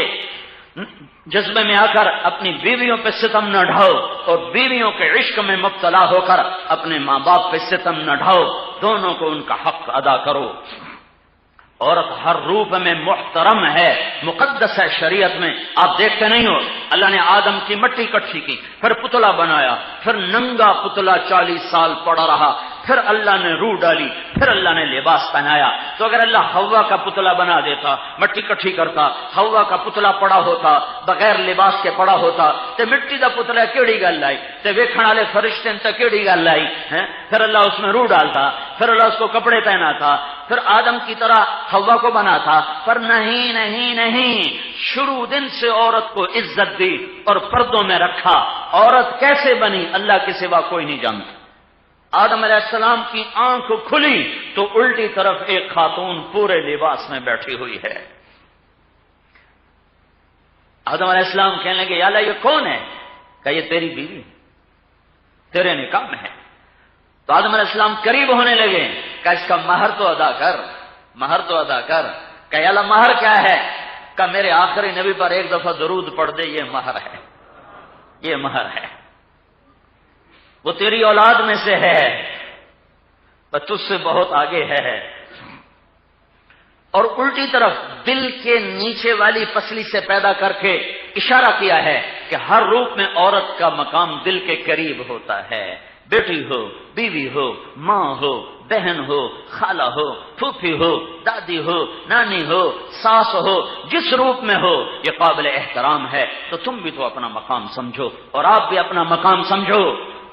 جذبے میں آ کر اپنی بیویوں پہ ستم نہ ڈھاؤ اور بیویوں کے عشق میں مبتلا ہو کر اپنے ماں باپ پہ ستم نہ ڈھاؤ، دونوں کو ان کا حق ادا کرو۔ عورت ہر روپ میں محترم ہے، مقدس ہے شریعت میں۔ آپ دیکھتے نہیں ہو اللہ نے آدم کی مٹی کٹھی کی، پھر پتلا بنایا، پھر ننگا پتلا 40 سال پڑا رہا، پھر اللہ نے روح ڈالی، پھر اللہ نے لباس پہنایا۔ تو اگر اللہ حوا کا پتلا بنا دیتا، مٹی کٹھی کرتا، حوا کا پتلا پڑا ہوتا، بغیر لباس کے پڑا ہوتا، تے مٹی دا پتلا کیڑی گل آئی، تے ویکھن والے فرشتے تے کیڑی گل آئی ہیں؟ پھر اللہ اس میں روح ڈالتا، پھر اللہ اس کو کپڑے پہناتا، پھر آدم کی طرح حوا کو بنا تھا۔ پر نہیں، شروع دن سے عورت کو عزت دی اور پردوں میں رکھا۔ عورت کیسے بنی اللہ کے سوا کوئی نہیں جانتا۔ آدم علیہ السلام کی آنکھ کھلی تو الٹی طرف ایک خاتون پورے لباس میں بیٹھی ہوئی ہے۔ آدم علیہ السلام کہنے لگے یا اللہ یہ کون ہے؟ کہ یہ تیری بیوی، تیرے نکاح میں ہے۔ تو آدم علیہ السلام قریب ہونے لگے، کہ اس کا مہر تو ادا کر، مہر تو ادا کر۔ کہ یا اللہ مہر کیا ہے؟ کہ میرے آخری نبی پر ایک دفعہ درود پڑھ دے، یہ مہر ہے، یہ مہر ہے۔ وہ تیری اولاد میں سے ہے پر تجھ سے بہت آگے ہے۔ اور الٹی طرف دل کے نیچے والی پسلی سے پیدا کر کے اشارہ کیا ہے کہ ہر روپ میں عورت کا مقام دل کے قریب ہوتا ہے۔ بیٹی ہو، بیوی ہو، ماں ہو، بہن ہو، خالہ ہو، پھوپھی ہو، دادی ہو، نانی ہو، ساس ہو، جس روپ میں ہو یہ قابل احترام ہے۔ تو تم بھی تو اپنا مقام سمجھو اور آپ بھی اپنا مقام سمجھو۔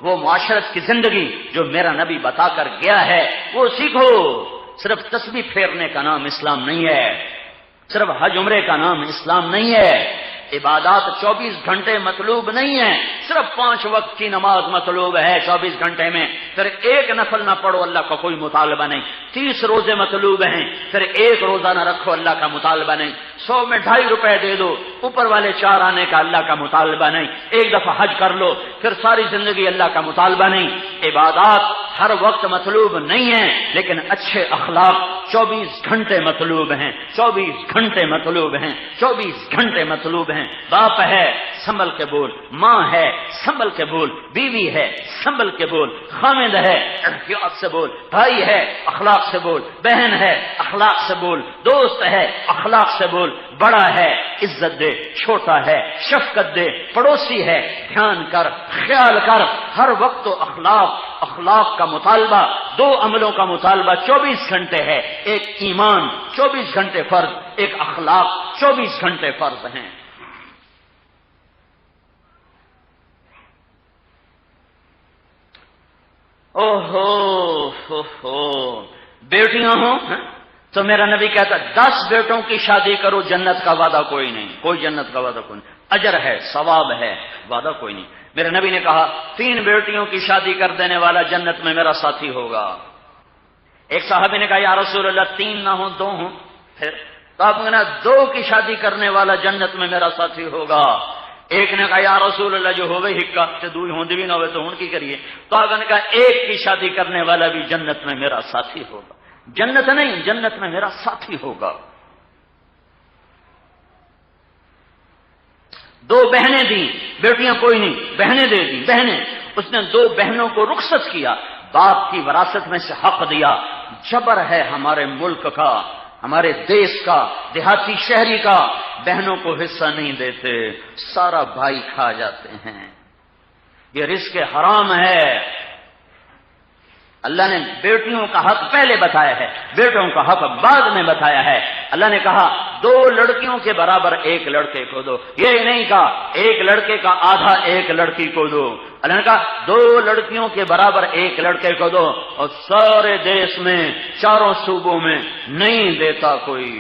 وہ معاشرت کی زندگی جو میرا نبی بتا کر گیا ہے وہ سیکھو۔ صرف تسبیح پھیرنے کا نام اسلام نہیں ہے، صرف حج عمرے کا نام اسلام نہیں ہے۔ عبادات 24 گھنٹے مطلوب نہیں ہے، صرف 5 وقت کی نماز مطلوب ہے 24 گھنٹے میں، پھر ایک نفل نہ پڑھو اللہ کا کوئی مطالبہ نہیں۔ 30 روزے مطلوب ہیں، پھر ایک روزہ نہ رکھو اللہ کا مطالبہ نہیں۔ 100 میں 2.5 روپے دے دو، اوپر والے 4 آنے کا اللہ کا مطالبہ نہیں۔ ایک دفعہ حج کر لو، پھر ساری زندگی اللہ کا مطالبہ نہیں۔ عبادات ہر وقت مطلوب نہیں ہے، لیکن اچھے اخلاق 24 گھنٹے مطلوب ہیں، 24 گھنٹے مطلوب ہیں، 24 گھنٹے مطلوب ہیں۔ باپ ہے سنبھل کے بول، ماں ہے سنبھل کے بول، بیوی ہے سنبھل کے بول، خامد ہے احتیاط سے بول، بھائی ہے اخلاق سے بول، بہن ہے اخلاق سے بول، دوست ہے اخلاق سے بول، بڑا ہے عزت دے، چھوٹا ہے شفقت دے، پڑوسی ہے دھیان کر، خیال کر، ہر وقت تو اخلاق کا مطالبہ، 2 عملوں کا مطالبہ 24 گھنٹے ہے، ایک ایمان 24 گھنٹے فرض، ایک اخلاق 24 گھنٹے فرض ہیں۔ اوہو بیٹیاں ہوں تو میرا نبی کہتا 10 بیٹوں کی شادی کرو، جنت کا وعدہ کوئی نہیں، کوئی جنت کا وعدہ کوئی نہیں، اجر ہے ثواب ہے، وعدہ کوئی نہیں۔ میرے نبی نے کہا 3 بیٹیوں کی شادی کر دینے والا جنت میں میرا ساتھی ہوگا۔ ایک صحابی نے کہا یا رسول اللہ 3 نہ ہوں 2 ہوں، پھر تو آپ نے 2 کی شادی کرنے والا جنت میں میرا ساتھی ہوگا۔ ایک نے کہا یا رسول اللہ جو ہوئے ہکا تے 2 ہوندی بھی نہ ہوئے تو ہن کی کریے، تو آپ نے کہا 1 کی شادی کرنے والا بھی جنت میں میرا ساتھی ہوگا، جنت نہیں جنت میں میرا ساتھی ہوگا۔ 2 بہنیں دی، بیٹیاں کوئی نہیں، بہنیں دے دی، بہنیں، اس نے 2 بہنوں کو رخصت کیا، باپ کی وراثت میں سے حق دیا۔ جبر ہے ہمارے ملک کا، ہمارے دیش کا، دیہاتی شہری کا، بہنوں کو حصہ نہیں دیتے، سارا بھائی کھا جاتے ہیں، یہ رزق حرام ہے۔ اللہ نے بیٹیوں کا حق پہلے بتایا ہے، بیٹوں کا حق بعد میں بتایا ہے۔ اللہ نے کہا 2 لڑکیوں کے برابر 1 لڑکے کو دو، یہ نہیں کہا 1 لڑکے کا آدھا 1 لڑکی کو دو، اللہ نے کہا 2 لڑکیوں کے برابر 1 لڑکے کو دو، اور سارے دیش میں 4 صوبوں میں نہیں دیتا کوئی۔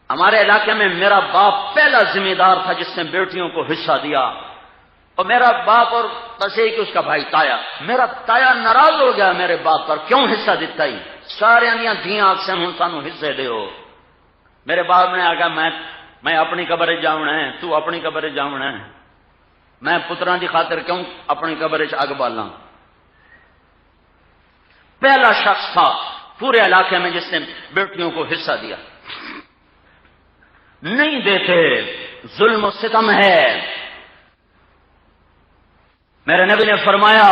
ہمارے علاقے میں میرا باپ پہلا ذمہ دار تھا جس نے بیٹیوں کو حصہ دیا، اور میرا باپ اور بس ایک اس کا بھائی تایا، میرا تایا ناراض ہو گیا میرے باپ پر، کیوں حصہ دیتا ہی، سارے دیاں دھیاں آگ سے ہوں سانو حصے دیو۔ میرے باپ نے آگا میں اپنی قبر جاؤنا ہے، تو اپنی قبر جاؤنا ہے، میں پتراں دی خاطر کیوں اپنی قبر اگ بالاں۔ پہلا شخص تھا پورے علاقے میں جس نے بیٹیوں کو حصہ دیا۔ نہیں دیتے، ظلم و ستم ہے۔ میرے نبی نے فرمایا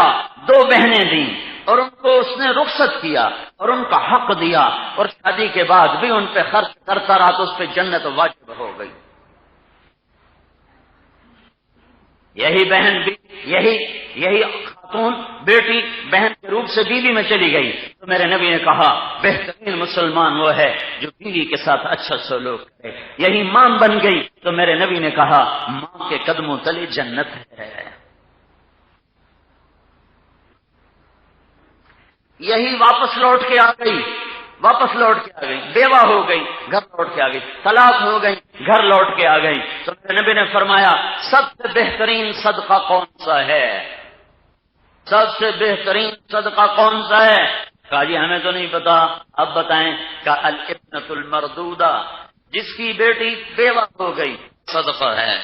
2 بہنیں دیں اور ان کو اس نے رخصت کیا اور ان کا حق دیا، اور شادی کے بعد بھی ان پہ خرچ کرتا رہا تو اس پہ جنت واجب ہو گئی۔ یہی بہن بھی یہی خاتون بیٹی بہن کے روپ سے بیوی میں چلی گئی تو میرے نبی نے کہا بہترین مسلمان وہ ہے جو بیوی کے ساتھ اچھا سلوک کرے۔ یہی ماں بن گئی تو میرے نبی نے کہا ماں کے قدموں تلے جنت ہے۔ یہی واپس لوٹ کے آ گئی، بیوہ ہو گئی، گھر لوٹ کے آ گئی، طلاق ہو گئی، گھر لوٹ کے آ گئی تو میرے نبی نے فرمایا سب سے بہترین صدقہ کون سا ہے؟ سب سے بہترین صدقہ کون سا ہے؟ کہا جی ہمیں تو نہیں پتا، اب بتائیں۔ کہ الابنۃ المردودہ، جس کی بیٹی بیوہ ہو گئی صدقہ ہے۔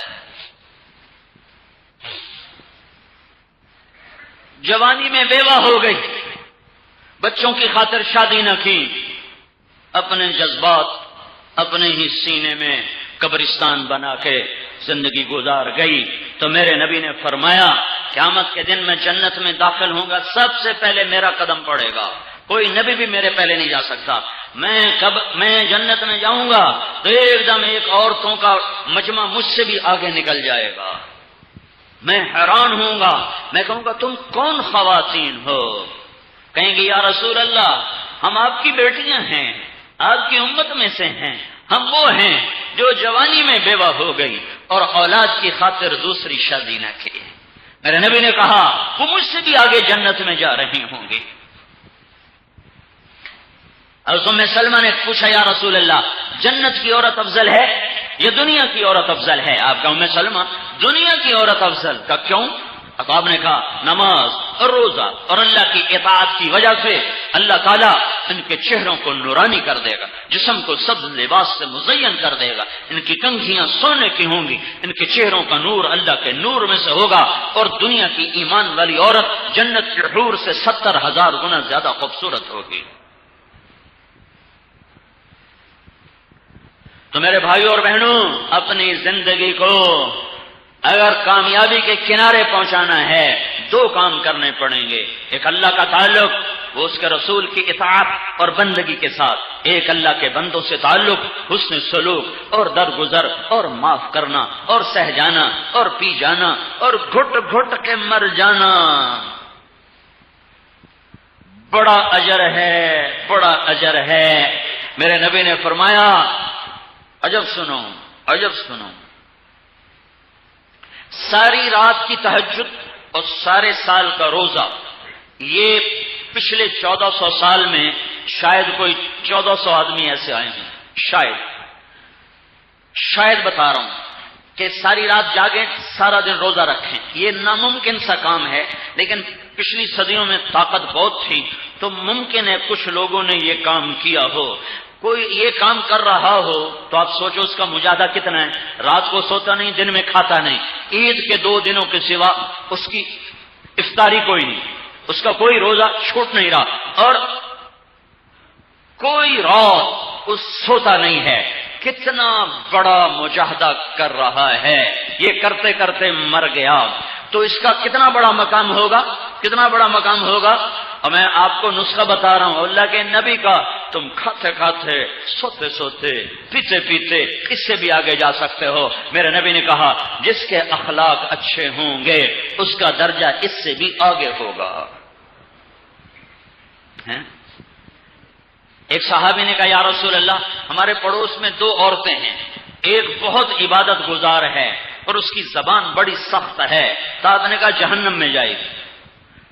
جوانی میں بیوہ ہو گئی، بچوں کی خاطر شادی نہ کی، اپنے جذبات اپنے ہی سینے میں قبرستان بنا کے زندگی گزار گئی تو میرے نبی نے فرمایا قیامت کے دن میں جنت میں داخل ہوں گا، سب سے پہلے میرا قدم پڑے گا، کوئی نبی بھی میرے پہلے نہیں جا سکتا۔ میں جنت میں جاؤں گا تو ایک دم ایک عورتوں کا مجمع مجھ سے بھی آگے نکل جائے گا، میں حیران ہوں گا، میں کہوں گا تم کون خواتین ہو؟ کہیں گے یا رسول اللہ ہم آپ کی بیٹیاں ہیں، آپ کی امت میں سے ہیں، ہم وہ ہیں جو جوانی میں بیوہ ہو گئی اور اولاد کی خاطر دوسری شادی نہ کی۔ میرے نبی نے کہا وہ مجھ سے بھی آگے جنت میں جا رہی ہوں گی۔ اور ام سلمہ نے پوچھا یا رسول اللہ جنت کی عورت افضل ہے یا دنیا کی عورت افضل ہے؟ آپ کا ام سلمہ دنیا کی عورت افضل کا کیوں؟ آپ نے کہا نماز اور روزہ اور اللہ کی اطاعت کی وجہ سے اللہ تعالیٰ ان کے چہروں کو نورانی کر دے گا، جسم کو سبز لباس سے مزین کر دے گا، ان کی کنگھیاں سونے کی ہوں گی، ان کے چہروں کا نور اللہ کے نور میں سے ہوگا، اور دنیا کی ایمان والی عورت جنت کی حور سے 70,000 گنا زیادہ خوبصورت ہوگی۔ تو میرے بھائیوں اور بہنوں، اپنی زندگی کو اگر کامیابی کے کنارے پہنچانا ہے، دو کام کرنے پڑیں گے۔ ایک اللہ کا تعلق، وہ اس کے رسول کی اطاعت اور بندگی کے ساتھ، ایک اللہ کے بندوں سے تعلق، حسن سلوک اور درگزر اور معاف کرنا اور سہ جانا اور پی جانا اور گھٹ گھٹ کے مر جانا۔ بڑا اجر ہے، بڑا اجر ہے۔ میرے نبی نے فرمایا، عجب سنو، عجب سنو، ساری رات کی تہجد اور سارے سال کا روزہ، یہ پچھلے 1400 سال میں شاید کوئی 1400 آدمی ایسے آئے ہیں، شاید بتا رہا ہوں کہ ساری رات جاگیں، سارا دن روزہ رکھیں، یہ ناممکن سا کام ہے، لیکن پچھلی صدیوں میں طاقت بہت تھی تو ممکن ہے کچھ لوگوں نے یہ کام کیا ہو۔ کوئی یہ کام کر رہا ہو تو آپ سوچو اس کا مجاہدہ کتنا ہے۔ رات کو سوتا نہیں، دن میں کھاتا نہیں، عید کے 2 دنوں کے سوا اس کی افطاری کوئی نہیں، اس کا کوئی روزہ چھوٹ نہیں رہا، اور کوئی رات اس سوتا نہیں ہے۔ کتنا بڑا مجاہدہ کر رہا ہے، یہ کرتے کرتے مر گیا تو اس کا کتنا بڑا مقام ہوگا، کتنا بڑا مقام ہوگا۔ اور میں آپ کو نسخہ بتا رہا ہوں اللہ کے نبی کا، تم کھاتے کھاتے، سوتے سوتے، پیتے پیتے اس سے بھی آگے جا سکتے ہو۔ میرے نبی نے کہا جس کے اخلاق اچھے ہوں گے اس کا درجہ اس سے بھی آگے ہوگا۔ ایک صحابی نے کہا یا رسول اللہ، ہمارے پڑوس میں 2 عورتیں ہیں، ایک بہت عبادت گزار ہے اور اس کی زبان بڑی سخت ہے، تو آپ نے کہا جہنم میں جائے گی۔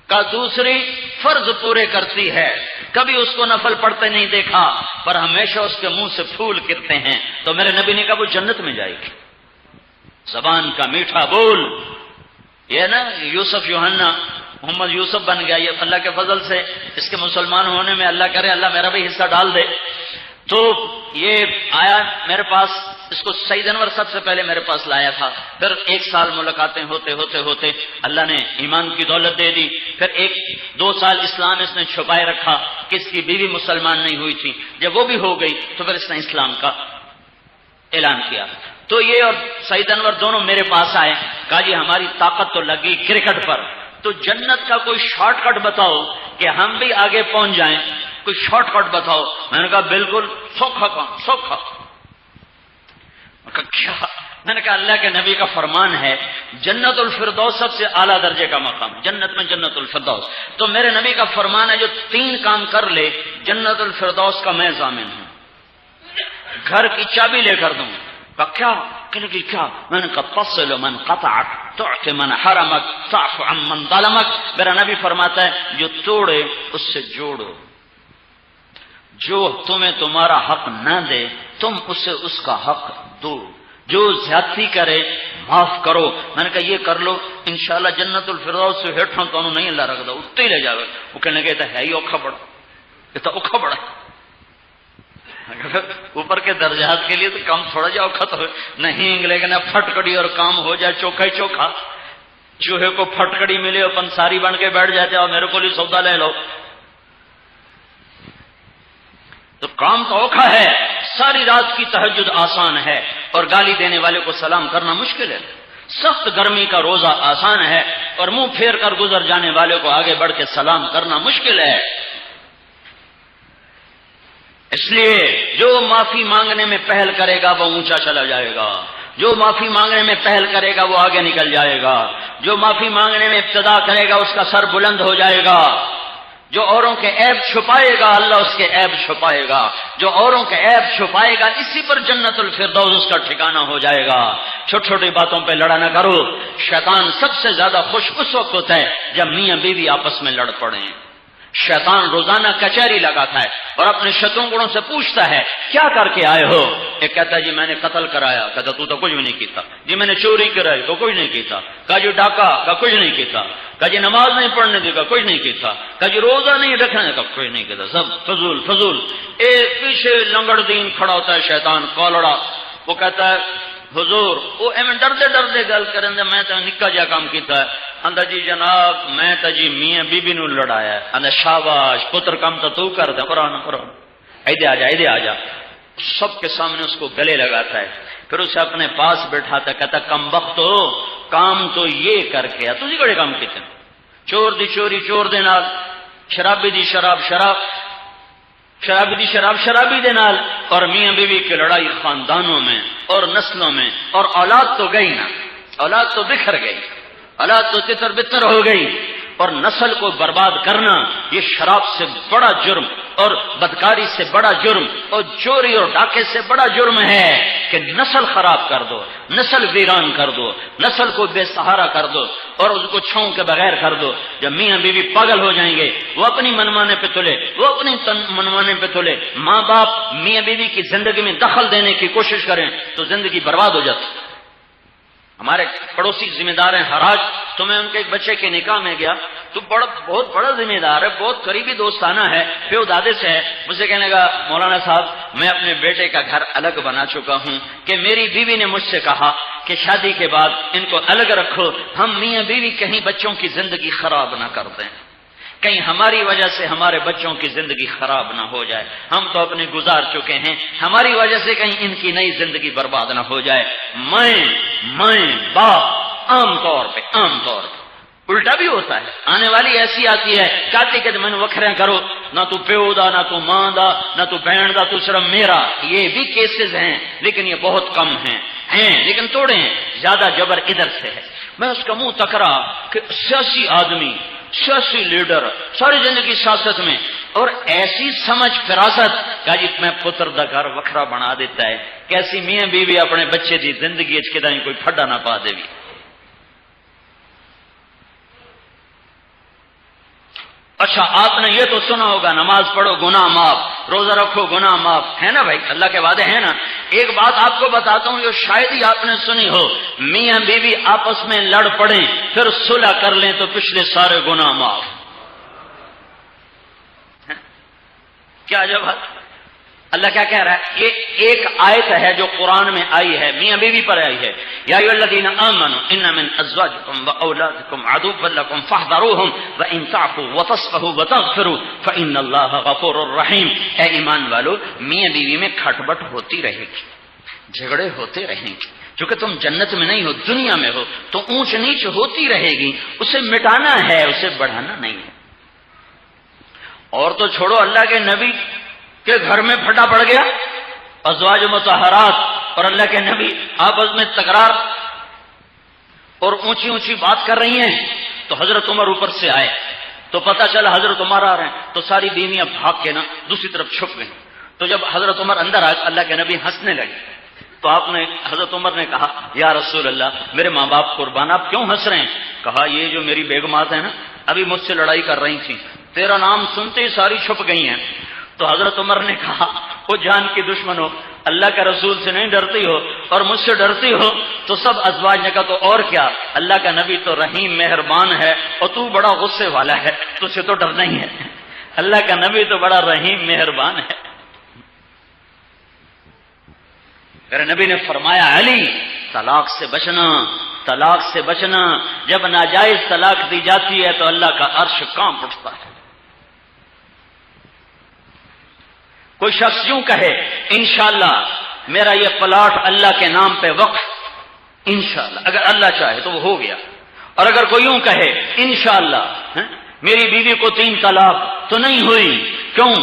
کہا دوسری فرض پورے کرتی ہے، کبھی اس کو نفل پڑھتے نہیں دیکھا پر ہمیشہ اس کے منہ سے پھول گرتے ہیں، تو میرے نبی نے کہا وہ جنت میں جائے گی۔ زبان کا میٹھا بول، یہ نا یوسف یوحنا محمد یوسف بن گیا، یہ اللہ کے فضل سے اس کے مسلمان ہونے میں اللہ کرے اللہ میرا بھی حصہ ڈال دے۔ تو یہ آیا میرے پاس، اس کو سعید انور سب سے پہلے میرے پاس لایا تھا، پھر 1 سال ملاقاتیں ہوتے ہوتے ہوتے اللہ نے ایمان کی دولت دے دی، پھر 1-2 سال اسلام اس نے چھپائے رکھا کہ اس کی بیوی مسلمان نہیں ہوئی تھی، جب وہ بھی ہو گئی تو پھر اس نے اسلام کا اعلان کیا۔ تو یہ اور سعید انور دونوں میرے پاس آئے، کہا جی ہماری طاقت تو لگی کرکٹ پر، تو جنت کا کوئی شارٹ کٹ بتاؤ کہ ہم بھی آگے پہنچ جائیں، کوئی شارٹ کٹ بتاؤ۔ میں نے کہا بالکل سوکھا کام، سوکھا۔ کیا؟ میں نے کہا اللہ کے نبی کا فرمان ہے جنت الفردوس سب سے اعلیٰ درجے کا مقام، جنت میں جنت الفردوس، تو میرے نبی کا فرمان ہے جو 3 کام کر لے جنت الفردوس کا میں ضامن ہوں، گھر کی چابی لے کر دوں۔ کیا؟ کہنے کی کیا؟ میں نے کہا تصل من قطعک، تعطی من حرمک، تعف عن من ظلمک۔ میرا نبی فرماتا ہے جو توڑے اس سے جوڑو، جو تمہیں تمہارا حق نہ دے تم اسے اس کا حق دو، جو زیادتی کرے معاف کرو۔ میں نے کہا یہ کر لو انشاءاللہ جنت الفردوس سے ہیٹھاں تو نہیں اللہ رکھ دو، اتنے ہی لے جاؤ۔ وہ کہنے لگے ہے ہی اوکھا بڑا، یہ تو اوکھا بڑا، اوپر کے درجات کے لیے تو کام تھوڑا جا اوکھا تو نہیں، لیکن اب پھٹکڑی اور کام ہو جائے چوکھا ہی چوکھا۔ چوہے کو پھٹکڑی ملے اور پنساری بن کے بیٹھ جاتے اور میرے کو لی سودا لے لو، تو کام تو اوکھا ہے۔ ساری رات کی تہجد آسان ہے اور گالی دینے والے کو سلام کرنا مشکل ہے، سخت گرمی کا روزہ آسان ہے اور منہ پھیر کر گزر جانے والے کو آگے بڑھ کے سلام کرنا مشکل ہے۔ اس لیے جو معافی مانگنے میں پہل کرے گا وہ اونچا چلا جائے گا، جو معافی مانگنے میں پہل کرے گا وہ آگے نکل جائے گا، جو معافی مانگنے میں ابتدا کرے گا اس کا سر بلند ہو جائے گا، جو اوروں کے عیب چھپائے گا اللہ اس کے عیب چھپائے گا، جو اوروں کے عیب چھپائے گا اسی پر جنت الفردوس اس کا ٹھکانہ ہو جائے گا۔ چھوٹی چھوٹی باتوں پہ لڑا نہ کرو، شیطان سب سے زیادہ خوش اس وقت ہوتا ہے جب میاں بیوی آپس میں لڑ پڑیں۔ شیطان روزانہ کچہری لگاتا ہے اور اپنے شترنگڑوں سے پوچھتا ہے کیا کر کے آئے ہو؟ ایک کہتا ہے جی میں نے قتل کرایا، کہتا تو کچھ بھی نہیں کیتا، جی میں نے چوری کرائی تو کچھ نہیں کیتا، کہا جی ڈاکہ، کہا کچھ نہیں کیتا، کہا جی نماز نہیں پڑھنے دی، کہا کچھ نہیں کیتا، کہا جی روزہ نہیں رکھنے، کہا کچھ نہیں کیتا، سب فضول فضول۔ ایک پیچھے لنگڑ دین کھڑا ہوتا ہے شیطان کالڑا، وہ کہتا ہے حضور وہ ڈردے ڈردے گل کریں میں تو نکا جا کام کیتا ہے، آندا جی جناب میں تو جی میاں بی بی نو لڑایا ہے، آندا شاباش پتر کام تو کر دے، قرآن قرآن ایدے آ جا ایدے آ جا۔ سب کے سامنے اس کو گلے لگاتا ہے، پھر اسے اپنے پاس بیٹھاتا ہے، کہتا کم وقت ہو کام تو یہ کر کے تجھے بڑے کام کیتے ہیں، چور دی چوری چور دے نال، شرابی دی شراب شراب شرابی دی شراب شرابی دے نال، اور میاں بیوی کی لڑائی خاندانوں میں اور نسلوں میں، اور اولاد تو گئی نا، اولاد تو بکھر گئی، اولاد تو تتر بتر ہو گئی، اور نسل کو برباد کرنا یہ شراب سے بڑا جرم اور بدکاری سے بڑا جرم اور چوری اور ڈاکے سے بڑا جرم ہے کہ نسل خراب کر دو، نسل ویران کر دو، نسل کو بے سہارا کر دو اور اس کو چھاؤں کے بغیر کر دو۔ جب میاں بیوی پاگل ہو جائیں گے، وہ اپنی منمانے پہ تلے، وہ اپنی منمانے پہ تلے، ماں باپ میاں بیوی کی زندگی میں دخل دینے کی کوشش کریں تو زندگی برباد ہو جاتی۔ ہمارے پڑوسی ذمہ دار ہیں حراج، تو میں ان کے ایک بچے کے نکاح میں گیا، تو بہت بڑا ذمہ دار ہے، بہت قریبی دوستانہ ہے، پیو دادے سے ہے، مجھے کہنے لگا مولانا صاحب میں اپنے بیٹے کا گھر الگ بنا چکا ہوں کہ میری بیوی نے مجھ سے کہا کہ شادی کے بعد ان کو الگ رکھو، ہم میاں بیوی کہیں بچوں کی زندگی خراب نہ کر دیں، کہیں ہماری وجہ سے ہمارے بچوں کی زندگی خراب نہ ہو جائے، ہم تو اپنے گزار چکے ہیں، ہماری وجہ سے کہیں ان کی نئی زندگی برباد نہ ہو جائے۔ میں باپ عام طور پہ الٹا بھی ہوتا ہے، آنے والی ایسی آتی ہے کہتی کہ میں نے وکھرے کرو، نہ تو پیو دا، نہ تو ماں دا، نہ تو بہن دا، تو صرف میرا۔ یہ بھی کیسز ہیں لیکن یہ بہت کم ہیں لیکن توڑے ہیں، زیادہ جبر ادھر سے ہے۔ میں اس کا منہ تکرا کہ سیاسی آدمی، سیاسی لیڈر ساری زندگی سیاست میں، اور ایسی سمجھ فراست کہ جی میں پتر دا گھر وکھرا بنا دیتا ہے، کیسی میاں بیوی اپنے بچے دی زندگی اچ کدائیں کوئی پھڈا نہ پا دے بھی۔ اچھا آپ نے یہ تو سنا ہوگا نماز پڑھو گناہ معاف، روزہ رکھو گناہ معاف، ہے نا بھائی، اللہ کے وعدے ہیں نا۔ ایک بات آپ کو بتاتا ہوں جو شاید ہی آپ نے سنی ہو، میاں بیوی آپس میں لڑ پڑیں پھر صلح کر لیں تو پچھلے سارے گناہ معاف۔ کیا جب اللہ کیا کہہ رہا ہے؟ یہ ایک آیت ہے جو قرآن میں آئی ہے، میاں بیوی پر آئی ہے، یا ایھا الذین آمنوا ان من ازواجکم واولادکم عدوا لکم فاحذروہم وان تعفوا وتصفحوا وتغفروا فان اللہ غفور رحیم۔ اے ایمان والو، میاں بیوی میں کھٹ بٹ ہوتی رہے گی، جھگڑے ہوتے رہیں گے، چونکہ تم جنت میں نہیں ہو دنیا میں ہو تو اونچ نیچ ہوتی رہے گی، اسے مٹانا ہے، اسے بڑھانا نہیں ہے۔ اور تو چھوڑو، اللہ کے نبی کہ گھر میں پھٹا پڑ گیا، ازواج مطہرات اور اللہ کے نبی آپس میں تکرار اور اونچی اونچی بات کر رہی ہیں، تو حضرت عمر اوپر سے آئے تو پتہ چلا حضرت عمر آ رہے ہیں، تو ساری بیویاں بھاگ کے نا دوسری طرف چھپ گئیں۔ تو جب حضرت عمر اندر آئے اللہ کے نبی ہنسنے لگے، تو حضرت عمر نے کہا یا رسول اللہ میرے ماں باپ قربان، آپ کیوں ہنس رہے ہیں؟ کہا یہ جو میری بیگمات ہیں نا ابھی مجھ سے لڑائی کر رہی تھیں، تیرا نام سنتے ہی ساری چھپ گئی ہیں۔ تو حضرت عمر نے کہا وہ جان کی دشمن ہو، اللہ کا رسول سے نہیں ڈرتی ہو اور مجھ سے ڈرتی ہو تو سب ازواج نے کہا تو اور کیا، اللہ کا نبی تو رحیم مہربان ہے اور تو بڑا غصے والا ہے، تجھے تو ڈر نہیں ہے، اللہ کا نبی تو بڑا رحیم مہربان ہے۔ میرے نبی نے فرمایا علی طلاق سے بچنا، طلاق سے بچنا، جب ناجائز طلاق دی جاتی ہے تو اللہ کا عرش کانپ اٹھتا ہے۔ کوئی شخص یوں کہے انشاءاللہ میرا یہ پلاٹ اللہ کے نام پہ وقف، انشاءاللہ اگر اللہ چاہے تو وہ ہو گیا، اور اگر کوئی یوں کہے انشاءاللہ میری بیوی کو 3 طلاق تو نہیں ہوئی، کیوں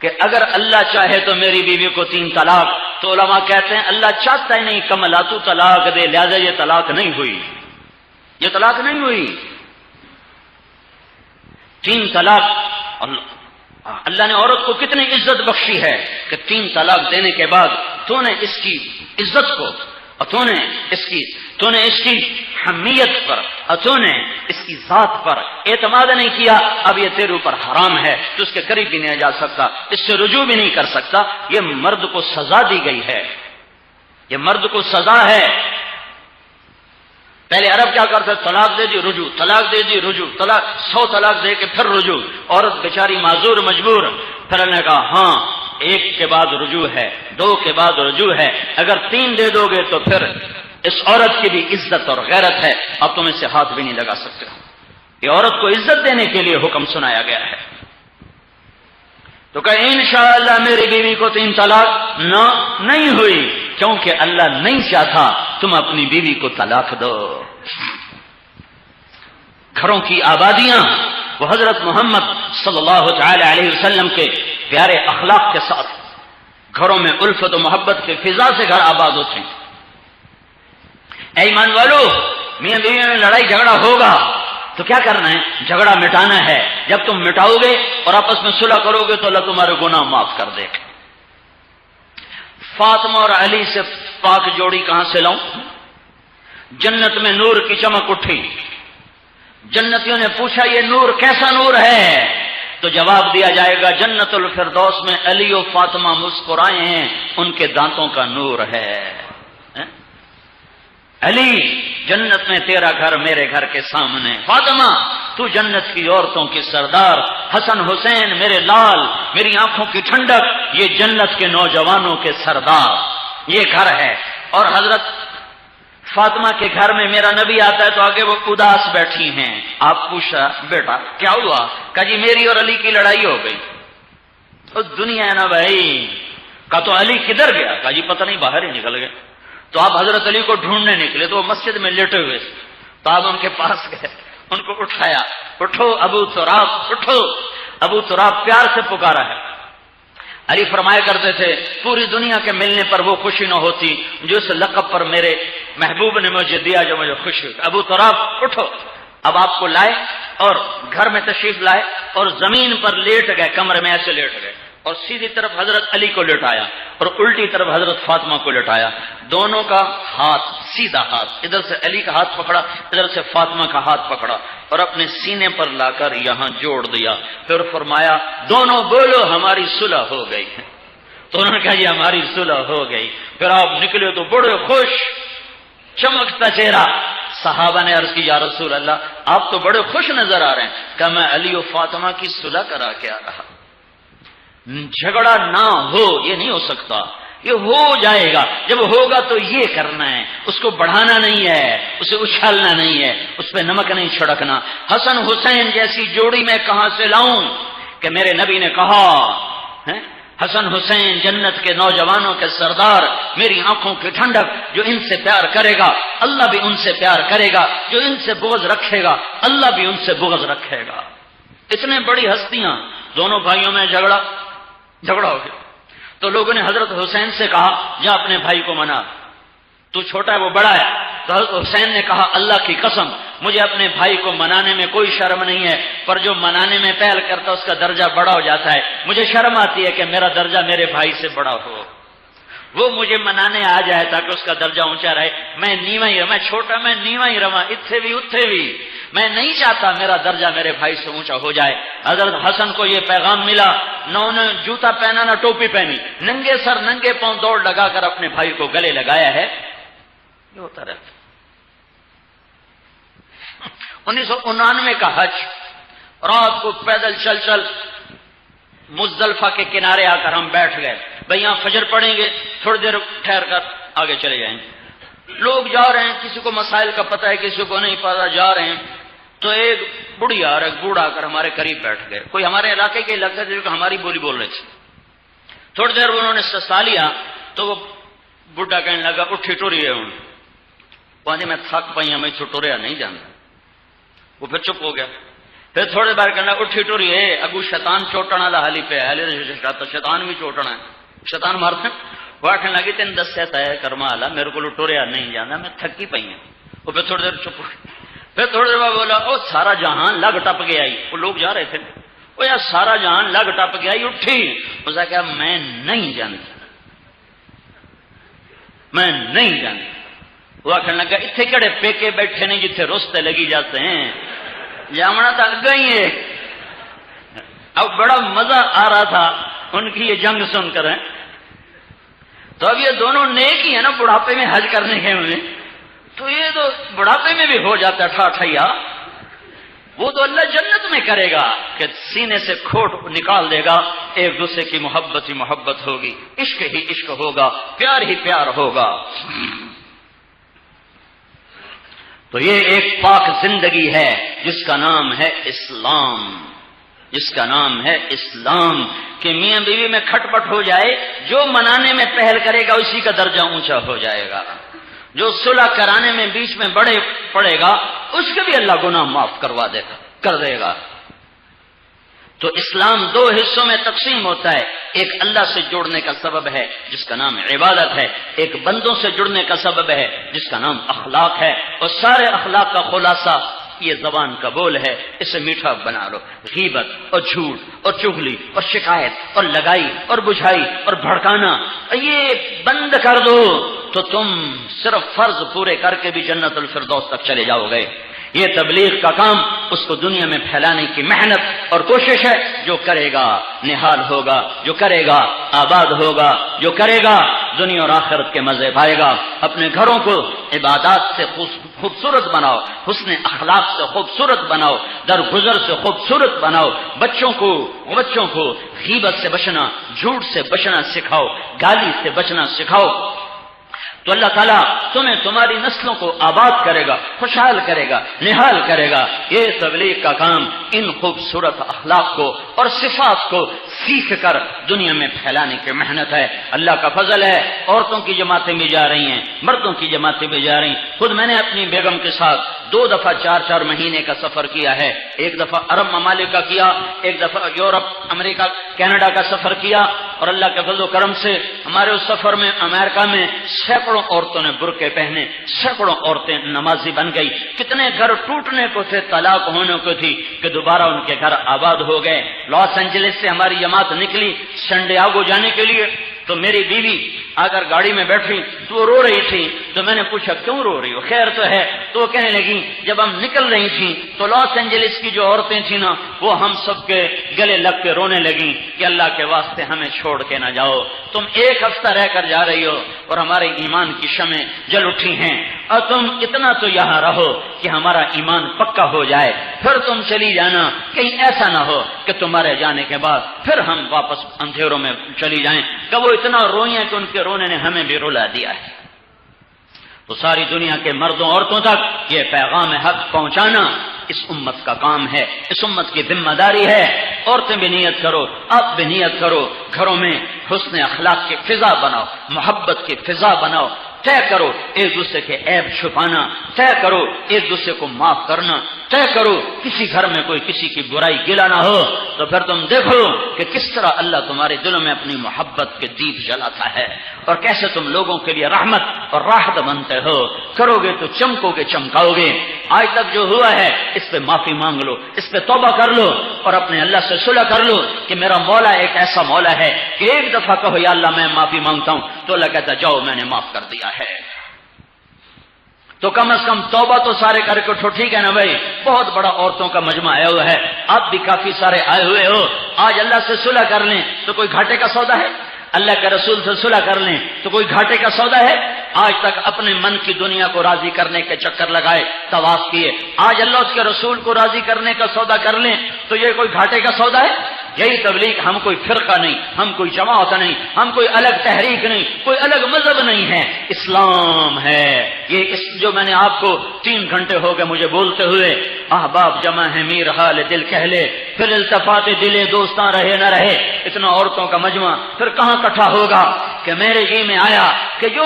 کہ اگر اللہ چاہے تو میری بیوی کو 3 طلاق، تو علماء کہتے ہیں اللہ چاہتا ہی نہیں کملا تو طلاق دے، لہذا یہ طلاق نہیں ہوئی، یہ طلاق نہیں ہوئی۔ 3 طلاق اللہ نے عورت کو کتنی عزت بخشی ہے کہ 3 طلاق دینے کے بعد تو نے اس کی عزت کو اور تو نے اس کی حمیت پر اور تو نے اس کی ذات پر اعتماد نہیں کیا، اب یہ تیرے اوپر حرام ہے، تو اس کے قریب بھی نہیں جا سکتا، اس سے رجوع بھی نہیں کر سکتا۔ یہ مرد کو سزا دی گئی ہے، یہ مرد کو سزا ہے۔ پہلے عرب کیا کرتے، طلاق دے دی رجوع، طلاق دے دی رجوع، طلاق 100 طلاق دے کے پھر رجوع، عورت بیچاری معذور مجبور۔ پھر اللہ نے کہا ہاں 1 کے بعد رجوع ہے، 2 کے بعد رجوع ہے، اگر 3 دے دو گے تو پھر اس عورت کی بھی عزت اور غیرت ہے، اب تم اسے ہاتھ بھی نہیں لگا سکتے۔ یہ عورت کو عزت دینے کے لیے حکم سنایا گیا ہے۔ تو کہ انشاءاللہ میری بیوی کو 3 طلاق نہیں ہوئی، کیونکہ اللہ نہیں چاہتا تم اپنی بیوی کو طلاق دو۔ گھروں کی آبادیاں وہ حضرت محمد صلی اللہ تعالی علیہ وسلم کے پیارے اخلاق کے ساتھ گھروں میں الفت و محبت کے فضا سے گھر آباد ہوتے ہیں۔ اے ایمان والو، میاں بیوی میں لڑائی جھگڑا ہوگا تو کیا کرنا ہے؟ جھگڑا مٹانا ہے۔ جب تم مٹاؤ گے اور آپس میں صلح کرو گے تو اللہ تمہارے گناہ معاف کر دے گا۔ فاطمہ اور علی سے پاک جوڑی کہاں سے لاؤں؟ جنت میں نور کی چمک اٹھی، جنتیوں نے پوچھا یہ نور کیسا نور ہے؟ تو جواب دیا جائے گا جنت الفردوس میں علی و فاطمہ مسکرائے ہیں، ان کے دانتوں کا نور ہے۔ علی جنت میں تیرا گھر میرے گھر کے سامنے، فاطمہ تو جنت کی عورتوں کی سردار، حسن حسین میرے لال، میری آنکھوں کی ٹھنڈک، یہ جنت کے نوجوانوں کے سردار، یہ گھر ہے۔ اور حضرت فاطمہ کے گھر میں میرا نبی آتا ہے تو آگے وہ اداس بیٹھی ہیں۔ آپ پوچھا بیٹا کیا ہوا؟ کہا جی میری اور علی کی لڑائی ہو گئی۔ تو دنیا ہے نا بھائی۔ کہا تو علی کدھر گیا؟ کہا جی پتہ نہیں باہر ہی نکل گئے۔ تو آپ حضرت علی کو ڈھونڈنے نکلے تو وہ مسجد میں لیٹے ہوئے، تو آپ ان کے پاس گئے، ان کو اٹھایا، اٹھو ابو تراب، اٹھو۔ ابو تراب پیار سے پکارا ہے۔ علی فرمایا کرتے تھے پوری دنیا کے ملنے پر وہ خوشی نہ ہوتی جو اس لقب پر میرے محبوب نے مجھے دیا جو مجھے خوشی ہوتی۔ ابو تراب اٹھو۔ اب آپ کو لائے اور گھر میں تشریف لائے اور زمین پر لیٹ گئے، کمرے میں ایسے لیٹ گئے اور سیدھی طرف حضرت علی کو لٹایا اور الٹی طرف حضرت فاطمہ کو لٹایا۔ دونوں کا ہاتھ سیدھا ہاتھ، ادھر سے علی کا ہاتھ پکڑا، ادھر سے فاطمہ کا ہاتھ پکڑا اور اپنے سینے پر لا کر یہاں جوڑ دیا۔ پھر فرمایا دونوں بولو ہماری صلح ہو گئی ہے۔ تو انہوں نے کہا جی ہماری صلح ہو گئی۔ پھر آپ نکلے تو بڑے خوش، چمکتا چہرہ۔ صحابہ نے عرض کی یا رسول اللہ آپ تو بڑے خوش نظر آ رہے ہیں۔ کہا میں علی و فاطمہ کی صلح کرا کے آ رہا۔ جھگڑا نہ ہو یہ نہیں ہو سکتا، یہ ہو جائے گا۔ جب ہوگا تو یہ کرنا ہے، اس کو بڑھانا نہیں ہے، اسے اچھالنا نہیں ہے، اس پہ نمک نہیں چھڑکنا۔ حسن حسین جیسی جوڑی میں کہاں سے لاؤں کہ میرے نبی نے کہا حسن حسین جنت کے نوجوانوں کے سردار، میری آنکھوں کی ٹھنڈک، جو ان سے پیار کرے گا اللہ بھی ان سے پیار کرے گا، جو ان سے بغض رکھے گا اللہ بھی ان سے بغض رکھے گا۔ اتنے بڑی ہستیاں، دونوں بھائیوں میں جھگڑا ہو گیا تو لوگوں نے حضرت حسین سے کہا جا اپنے بھائی کو منا، تو چھوٹا ہے وہ بڑا ہے۔ تو حضرت حسین نے کہا اللہ کی قسم مجھے اپنے بھائی کو منانے میں کوئی شرم نہیں ہے، پر جو منانے میں پہل کرتا اس کا درجہ بڑا ہو جاتا ہے، مجھے شرم آتی ہے کہ میرا درجہ میرے بھائی سے بڑا ہو، وہ مجھے منانے آ جائے تاکہ اس کا درجہ اونچا رہے۔ میں نیواں ہی، میں چھوٹا، میں نیواں ہی رواں، اتھے بھی اتھے بھی، میں نہیں چاہتا میرا درجہ میرے بھائی سے اونچا ہو جائے۔ حضرت حسن کو یہ پیغام ملا، نہ انہوں نے جوتا پہنا نہ ٹوپی پہنی، ننگے سر ننگے پاؤں دوڑ لگا کر اپنے بھائی کو گلے لگایا ہے۔ یہ ہوتا رہتا 1999 کا حج، رات کو پیدل چل مزدلفہ کے کنارے آ کر ہم بیٹھ گئے، بھئی یہاں فجر پڑھیں گے، تھوڑی دیر ٹھہر کر آگے چلے جائیں گے۔ لوگ جا رہے ہیں، کسی کو مسائل کا پتہ ہے کسی کو نہیں پتا، جا رہے ہیں تو ایک بڑھیا اور ایک بوڑھا آ کر ہمارے قریب بیٹھ گئے، کوئی ہمارے علاقے کے لگتا تھے کہ ہماری بولی بول رہے تھے۔ تھوڑی دیر انہوں نے سستا لیا تو وہ بڈھا کہنے لگا اٹھی ٹوری ہے ہوں، پانی میں تھک پئی میں ٹوریا نہیں جانتا۔ وہ پھر چپ ہو گیا، پھر تھوڑی بار کہنا اٹھی ٹوری ہے اگو شیطان چوٹن والا حالی پہ ہے، شیطان بھی چوٹنا ہے، شیطان مارتے۔ وہ آخر لگی تین دسیا طے کرما والا میرے کو ٹوریا نہیں جانا، میں تھکی پئی ہوں۔ وہ پھر تھوڑی دیر چپ ہو گیا، پھر تھوڑی دیر بعد بولا او سارا جہان لگ ٹپ گیا ہی۔ وہ لوگ جا رہے تھے، وہ یار سارا جہان لگ ٹپ گیا ہی، اٹھی۔ اس نے کہا میں نہیں جانتی، میں نہیں جانتی۔ وہ آخر لگا اتنے کہڑے پیکے بیٹھے نہیں جتنے رستے لگی جاتے ہیں، جامنا تو گئی ہے۔ اب بڑا مزہ آ رہا تھا ان کی یہ جنگ سن کر۔ تو اب یہ دونوں نیک ہی ہے نا، بڑھاپے میں حج کرنے کے ہوئے، تو یہ تو بڑھاپے میں بھی ہو جاتا ہے ٹھاٹھیا۔ وہ تو اللہ جنت میں کرے گا کہ سینے سے کھوٹ نکال دے گا، ایک دوسرے کی محبت ہی محبت ہوگی، عشق ہی عشق ہوگا، پیار ہی پیار ہوگا۔ تو یہ ایک پاک زندگی ہے جس کا نام ہے اسلام۔ جس کا نام ہے اسلام، کہ میاں بیوی میں کھٹ پٹ ہو جائے، جو منانے میں پہل کرے گا اسی کا درجہ اونچا ہو جائے گا، جو صلح کرانے میں بیچ میں بڑے پڑے گا اس کے بھی اللہ گناہ معاف کر دے گا۔ تو اسلام دو حصوں میں تقسیم ہوتا ہے، ایک اللہ سے جڑنے کا سبب ہے جس کا نام عبادت ہے، ایک بندوں سے جڑنے کا سبب ہے جس کا نام اخلاق ہے، اور سارے اخلاق کا خلاصہ یہ زبان کا بول ہے، اسے میٹھا بنا لو۔ غیبت اور جھوٹ اور چغلی اور شکایت اور لگائی اور بجھائی اور بھڑکانا یہ بند کر دو تو تم صرف فرض پورے کر کے بھی جنت الفردوس تک چلے جاؤ گے۔ یہ تبلیغ کا کام، اس کو دنیا میں پھیلانے کی محنت اور کوشش ہے، جو کرے گا نہال ہوگا، جو کرے گا آباد ہوگا، جو کرے گا دنیا اور آخرت کے مزے پائے گا۔ اپنے گھروں کو عبادات سے خوبصورت بناؤ، حسن اخلاق سے خوبصورت بناؤ، درگزر سے خوبصورت بناؤ، بچوں کو غیبت سے بچنا، جھوٹ سے بچنا سکھاؤ، گالی سے بچنا سکھاؤ، تو اللہ تعالیٰ تمہیں تمہاری نسلوں کو آباد کرے گا، خوشحال کرے گا، نہال کرے گا۔ یہ تبلیغ کا کام ان خوبصورت اخلاق کو اور صفات کو سیکھ کر دنیا میں پھیلانے کی محنت ہے۔ اللہ کا فضل ہے، عورتوں کی جماعتیں بھی جا رہی ہیں، مردوں کی جماعتیں بھی جا رہی ہیں۔ خود میں نے اپنی بیگم کے ساتھ 2 دفعہ 4 مہینے کا سفر کیا ہے، ایک دفعہ عرب ممالک کا کیا، ایک دفعہ یورپ، امریکہ، کینیڈا کا سفر کیا، اور اللہ کے فضل و کرم سے ہمارے اس سفر میں امریکہ میں سینکڑوں عورتوں نے برقعے پہنے، سینکڑوں عورتیں نمازی بن گئی، کتنے گھر ٹوٹنے کو تھے، طلاق ہونے کو تھی، کہ دوبارہ ان کے گھر آباد ہو گئے۔ لاس اینجلس سے ہماری جماعت نکلی سنڈیاگو جانے کے لیے، تو میری بیوی اگر گاڑی میں بیٹھی تو وہ رو رہی تھی، تو میں نے پوچھا کیوں رو رہی ہو، خیر تو ہے؟ تو وہ کہنے لگی جب ہم نکل رہی تھیں تو لاس اینجلس کی جو عورتیں تھیں نا، وہ ہم سب کے گلے لگ کے رونے لگیں کہ اللہ کے واسطے ہمیں چھوڑ کے نہ جاؤ، تم 1 ہفتہ رہ کر جا رہی ہو اور ہمارے ایمان کی شمعیں جل اٹھی ہیں، اور تم اتنا تو یہاں رہو کہ ہمارا ایمان پکا ہو جائے، پھر تم چلی جانا، کہیں ایسا نہ ہو کہ تمہارے جانے کے بعد پھر ہم واپس اندھیروں میں چلی جائیں۔ کہ وہ اتنا روئی ہیں کہ ان کے رونے نے ہمیں بھی رلا دیا ہے۔ تو ساری دنیا کے مردوں عورتوں تک یہ پیغام حق پہنچانا اس امت کا کام ہے، اس امت کی ذمہ داری ہے۔ عورتیں بھی نیت کرو، آپ بھی نیت کرو، گھروں میں حسن اخلاق کی فضا بناؤ، محبت کی فضا بناؤ، طے کرو ایک دوسرے کے عیب چھپانا، طے کرو ایک دوسرے کو معاف کرنا، طے کرو کسی گھر میں کوئی کسی کی برائی گلا نہ ہو، تو پھر تم دیکھو کہ کس طرح اللہ تمہارے دلوں میں اپنی محبت کے دیپ جلاتا ہے، اور کیسے تم لوگوں کے لیے رحمت اور راحت بنتے ہو۔ کرو گے تو چمکو گے، چمکاؤ گے۔ آج تک جو ہوا ہے اس پہ معافی مانگ لو، اس پہ توبہ کر لو، اور اپنے اللہ سے صلح کر لو کہ میرا مولا ایک ایسا مولا ہے کہ ایک دفعہ کہو یا اللہ میں معافی مانگتا ہوں، تو اللہ کہتا جاؤ میں نے معاف کر دیا ہے۔ تو کم از کم توبہ تو سارے کر کے اٹھو، ٹھیک ہے نا بھائی؟ بہت بڑا عورتوں کا مجمع آیا ہوا ہے، آپ بھی کافی سارے آئے ہوئے ہو، آج اللہ سے صلح کر لیں تو کوئی گھاٹے کا سودا ہے؟ اللہ کے رسول سے صلح کر لیں تو کوئی گھاٹے کا سودا ہے؟ آج تک اپنے من کی دنیا کو راضی کرنے کے چکر لگائے، طواف کیے، آج اللہ اس کے رسول کو راضی کرنے کا سودا کر لیں تو یہ کوئی گھاٹے کا سودا ہے؟ یہی تبلیغ، ہم کوئی فرقہ نہیں، ہم کوئی جماعت نہیں، ہم کوئی الگ تحریک نہیں، کوئی الگ مذہب نہیں ہے، اسلام ہے یہ۔ جو میں نے آپ کو 3 گھنٹے ہو گئے مجھے بولتے ہوئے، احباب جمع ہے میر حال دل کہہ لے، پھر التفات دلے دوستاں رہے نہ رہے، اتنا عورتوں کا مجمع پھر کہاں اکٹھا ہوگا؟ کہ میرے جی میں آیا کہ جو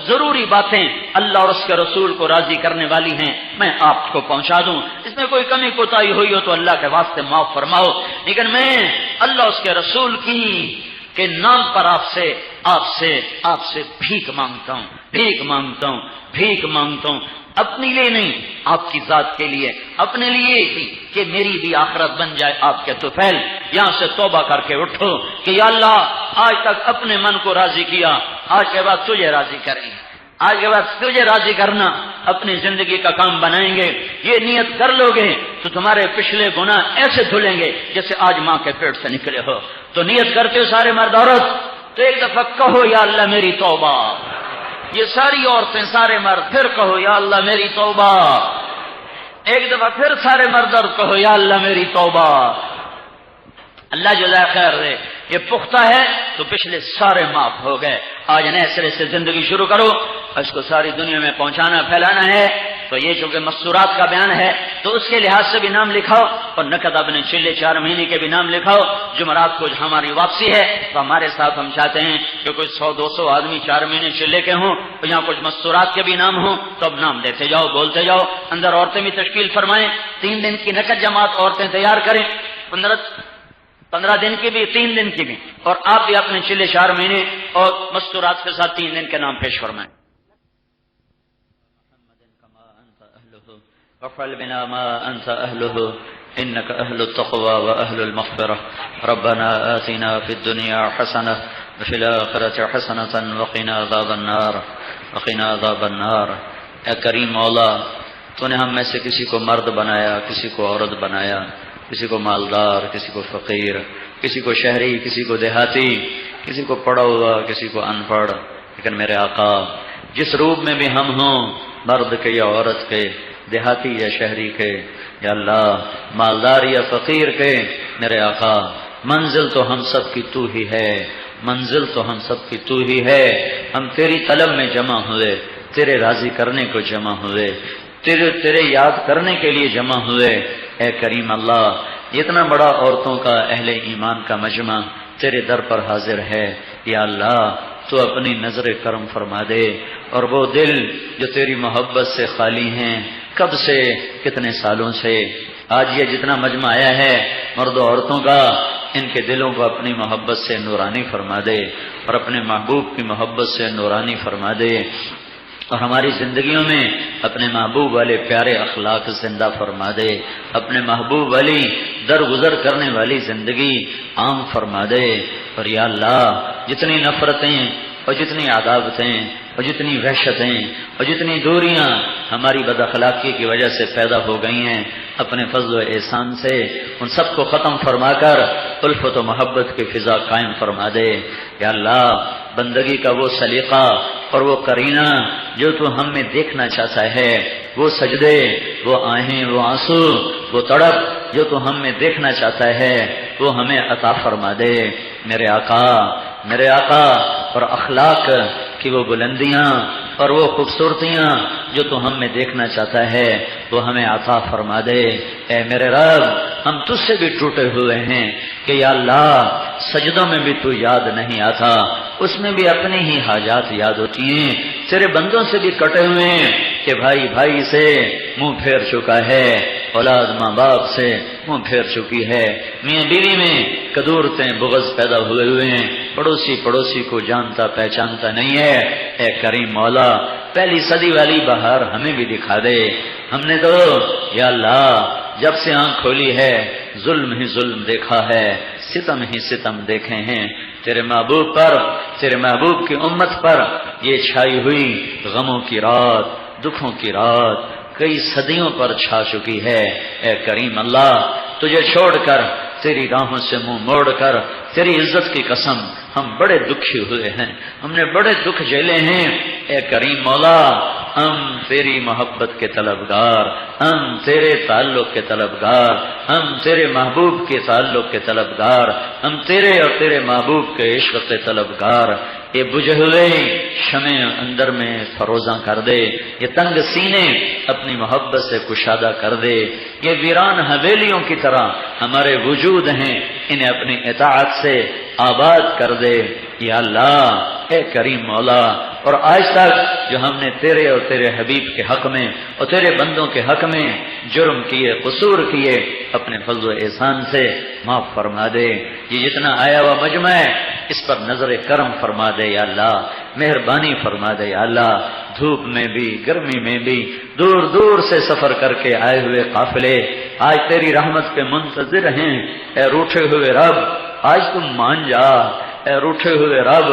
ضروری باتیں اللہ اور اس کے رسول کو راضی کرنے والی ہیں میں آپ کو پہنچا دوں، اس میں کوئی کمی کوتاہی ہوئی ہو تو اللہ کے واسطے معاف فرماؤ، لیکن میں اللہ اس کے رسول کی کے نام پر آپ سے بھیک مانگتا ہوں، بھیک مانگتا ہوں، اپنے لیے نہیں، آپ کی ذات کے لیے، اپنے لیے ہی کہ میری بھی آخرت بن جائے آپ کے طفیل۔ یہاں سے توبہ کر کے اٹھو کہ یا اللہ آج تک اپنے من کو راضی کیا، آج کے بعد تجھے راضی کریں، آج کے بعد تجھے راضی کرنا اپنی زندگی کا کام بنائیں گے۔ یہ نیت کر لو گے تو تمہارے پچھلے گناہ ایسے دھلیں گے جیسے آج ماں کے پیٹ سے نکلے ہو۔ تو نیت کرتے ہو سارے مرد عورت تو ایک دفعہ کہو یا اللہ میری توبہ، یہ ساری عورتیں سارے مرد پھر کہو یا اللہ میری توبہ، ایک دفعہ پھر سارے مرد عورت کہو یا اللہ میری توبہ۔ اللہ جزائے خیر دے، یہ پختہ ہے تو پچھلے سارے معاف ہو گئے۔ آج نئے سرے سے زندگی شروع کرو، اس کو ساری دنیا میں پہنچانا پھیلانا ہے۔ تو یہ چونکہ مستورات کا بیان ہے تو اس کے لحاظ سے بھی نام لکھاؤ، اور نقد اپنے چلے 4 مہینے کے بھی نام لکھاؤ۔ جمعرات کو ہماری واپسی ہے تو ہمارے ساتھ ہم چاہتے ہیں کہ کچھ 100-200 آدمی 4 مہینے چلے کے ہوں، اور یہاں کچھ مستورات کے بھی نام ہوں، تو اب نام لیتے جاؤ، بولتے جاؤ۔ اندر عورتیں بھی تشکیل فرمائیں، 3 دن کی نقد جماعت عورتیں تیار کریں، 15 دن کی بھی، 3 دن کی بھی، اور آپ بھی اپنے چلے 4 مہینے اور مستورات کے ساتھ 3 دن کے نام پیش فرمائیں۔ وافعل بنا ما أنت أهله إنك أهل التقوى وأهل المغفرة ربنا آتنا في الدنيا حسنة وفي الآخرة حسنة وقنا عذاب النار۔ اے کریم مولا، تو نے ہم میں سے کسی کو مرد بنایا، کسی کو عورت بنایا، کسی کو مالدار، کسی کو فقیر، کسی کو شہری، کسی کو دیہاتی، کسی کو پڑھا ہوا، کسی کو ان پڑھ، لیکن میرے آقا جس روپ میں بھی ہم ہوں، مرد کے یا عورت کے، دیہاتی یا شہری کے، یا اللہ مالدار یا فقیر کے، میرے آقا منزل تو ہم سب کی تو ہی ہے، منزل تو ہم سب کی تو ہی ہے۔ ہم تیری طلب میں جمع ہوئے، تیرے راضی کرنے کو جمع ہوئے، تیرے یاد کرنے کے لیے جمع ہوئے۔ اے کریم اللہ، اتنا بڑا عورتوں کا اہل ایمان کا مجمع تیرے در پر حاضر ہے، یا اللہ تو اپنی نظر کرم فرما دے، اور وہ دل جو تیری محبت سے خالی ہیں، کب سے، کتنے سالوں سے، آج یہ جتنا مجمع آیا ہے مرد و عورتوں کا، ان کے دلوں کو اپنی محبت سے نورانی فرما دے، اور اپنے محبوب کی محبت سے نورانی فرما دے، اور ہماری زندگیوں میں اپنے محبوب والے پیارے اخلاق زندہ فرما دے، اپنے محبوب والی درگزر کرنے والی زندگی عام فرما دے۔ اور یا اللہ جتنی نفرتیں اور جتنی عداوتیں اور جتنی وحشتیں اور جتنی دوریاں ہماری بد اخلاقی کی وجہ سے پیدا ہو گئی ہیں، اپنے فضل و احسان سے ان سب کو ختم فرما کر الفت و محبت کی فضا قائم فرما دے۔ یا اللہ بندگی کا وہ سلیقہ اور وہ قرینہ جو تو ہم میں دیکھنا چاہتا ہے، وہ سجدے، وہ آہیں، وہ آنسو، وہ تڑپ جو تو ہم میں دیکھنا چاہتا ہے، وہ ہمیں عطا فرما دے میرے آقا، میرے آقا۔ اور اخلاق کی وہ بلندیاں اور وہ خوبصورتیاں جو تو ہم میں دیکھنا چاہتا ہے، وہ ہمیں عطا فرما دے۔ اے میرے رب، ہم تجھ سے بھی ٹوٹے ہوئے ہیں کہ یا اللہ سجدوں میں بھی تو یاد نہیں آتا، اس میں بھی اپنی ہی حاجات یاد ہوتی ہیں، تیرے بندوں سے بھی کٹے ہوئے ہیں کہ بھائی بھائی سے منہ پھیر چکا ہے، اولاد ماں باپ سے منہ پھیر چکی ہے، میاں بیوی میں کدورتیں بغض پیدا ہوئے ہیں، پڑوسی کو جانتا پہچانتا نہیں ہے۔ اے کریم مولا، پہلی صدی والی بہار ہمیں بھی دکھا دے۔ ہم نے تو یا اللہ جب سے آنکھ کھولی ہے ظلم ہی ظلم دیکھا ہے، ستم ہی ستم دیکھے ہیں، تیرے محبوب پر، تیرے محبوب کی امت پر یہ چھائی ہوئی غموں کی رات، دکھوں کی رات کئی صدیوں پر چھا چکی ہے۔ اے کریم اللہ، تجھے چھوڑ کر، تیری راہوں سے منہ موڑ کر، تیری عزت کی قسم ہم بڑے دکھی ہوئے ہیں، ہم نے بڑے دکھ جھیلے ہیں۔ اے کریم مولا، ہم تیری محبت کے طلبگار، ہم تیرے تعلق کے طلبگار، ہم تیرے محبوب کے تعلق کے طلبگار، ہم تیرے اور تیرے محبوب کے عشق کے طلبگار۔ یہ بجھے ہوئے شمع اندر میں فروزاں کر دے، یہ تنگ سینے اپنی محبت سے کشادہ کر دے، یہ ویران حویلیوں کی طرح ہمارے وجود ہیں، انہیں اپنی اطاعت سے آباد کر دے یا اللہ۔ اے کریم مولا، اور آج تک جو ہم نے تیرے اور تیرے حبیب کے حق میں اور تیرے بندوں کے حق میں جرم کیے، قصور کیے، اپنے فضل و احسان سے معاف فرما دے۔ یہ جتنا آیا ہوا مجمع ہے اس پر نظر کرم فرما دے یا اللہ، مہربانی فرما دے یا اللہ۔ دھوپ میں بھی، گرمی میں بھی، دور دور سے سفر کر کے آئے ہوئے قافلے آج تیری رحمت کے منتظر ہیں۔ اے روٹھے ہوئے رب، آج تم مان جا، اے روٹھے ہوئے رب،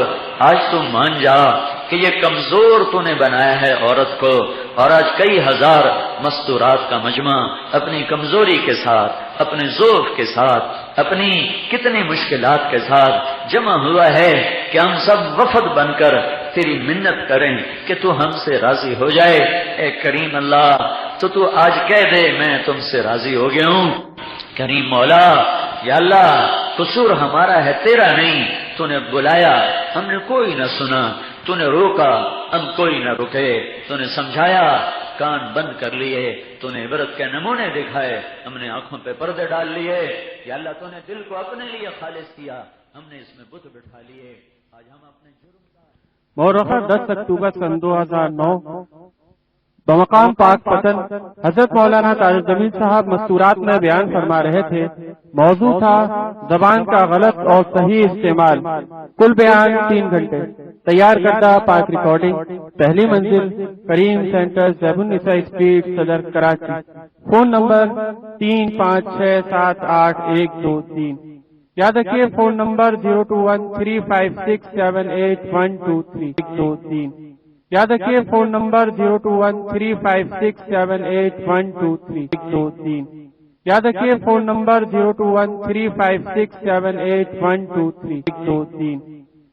آج تم مان جا کہ یہ کمزور تو نے بنایا ہے عورت کو، اور آج کئی ہزار مستورات کا مجمع اپنی کمزوری کے ساتھ، اپنے ضعف کے ساتھ، اپنی کتنی مشکلات کے ساتھ جمع ہوا ہے کہ ہم سب وفد بن کر تیری منت کریں کہ تو ہم سے راضی ہو جائے۔ اے کریم اللہ، تو آج کہہ دے میں تم سے راضی ہو گیا ہوں۔ کریم مولا، یا اللہ قصور ہمارا ہے تیرا نہیں، تو نے بلایا ہم نے کوئی نہ سنا، تو نے روکا ہم کوئی نہ رکے، تو نے سمجھایا کان بند کر لیے، تو نے عبرت کے نمونے دکھائے، ہم نے آنکھوں پہ پردے ڈال لیے۔ یا اللہ تو نے دل کو اپنے لیے خالص کیا، ہم نے اس میں بت بٹھا لیے۔ آج ہم اپنے جرم کا مورخہ 10 اکتوبر سن 2009 بمقام پاک پتن حضرت مولانا تاج الجمیل صاحب مستورات میں بیان فرما رہے تھے۔ موضوع تھا زبان کا غلط اور صحیح استعمال۔ کل بیان 3 گھنٹے۔ تیار کردہ پاک ریکارڈنگ، پہلی منزل، کریم سینٹر، زیب النساء اسٹریٹ، صدر کراچی۔ Phone number 35678123۔ یاد رکھیے فون نمبر 02135678123۔ یاد رکھیے فون نمبر 02135678123۔ یاد رکھیے فون نمبر 02135678123۔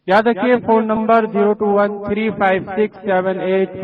یاد رکھیے فون نمبر 02135678123۔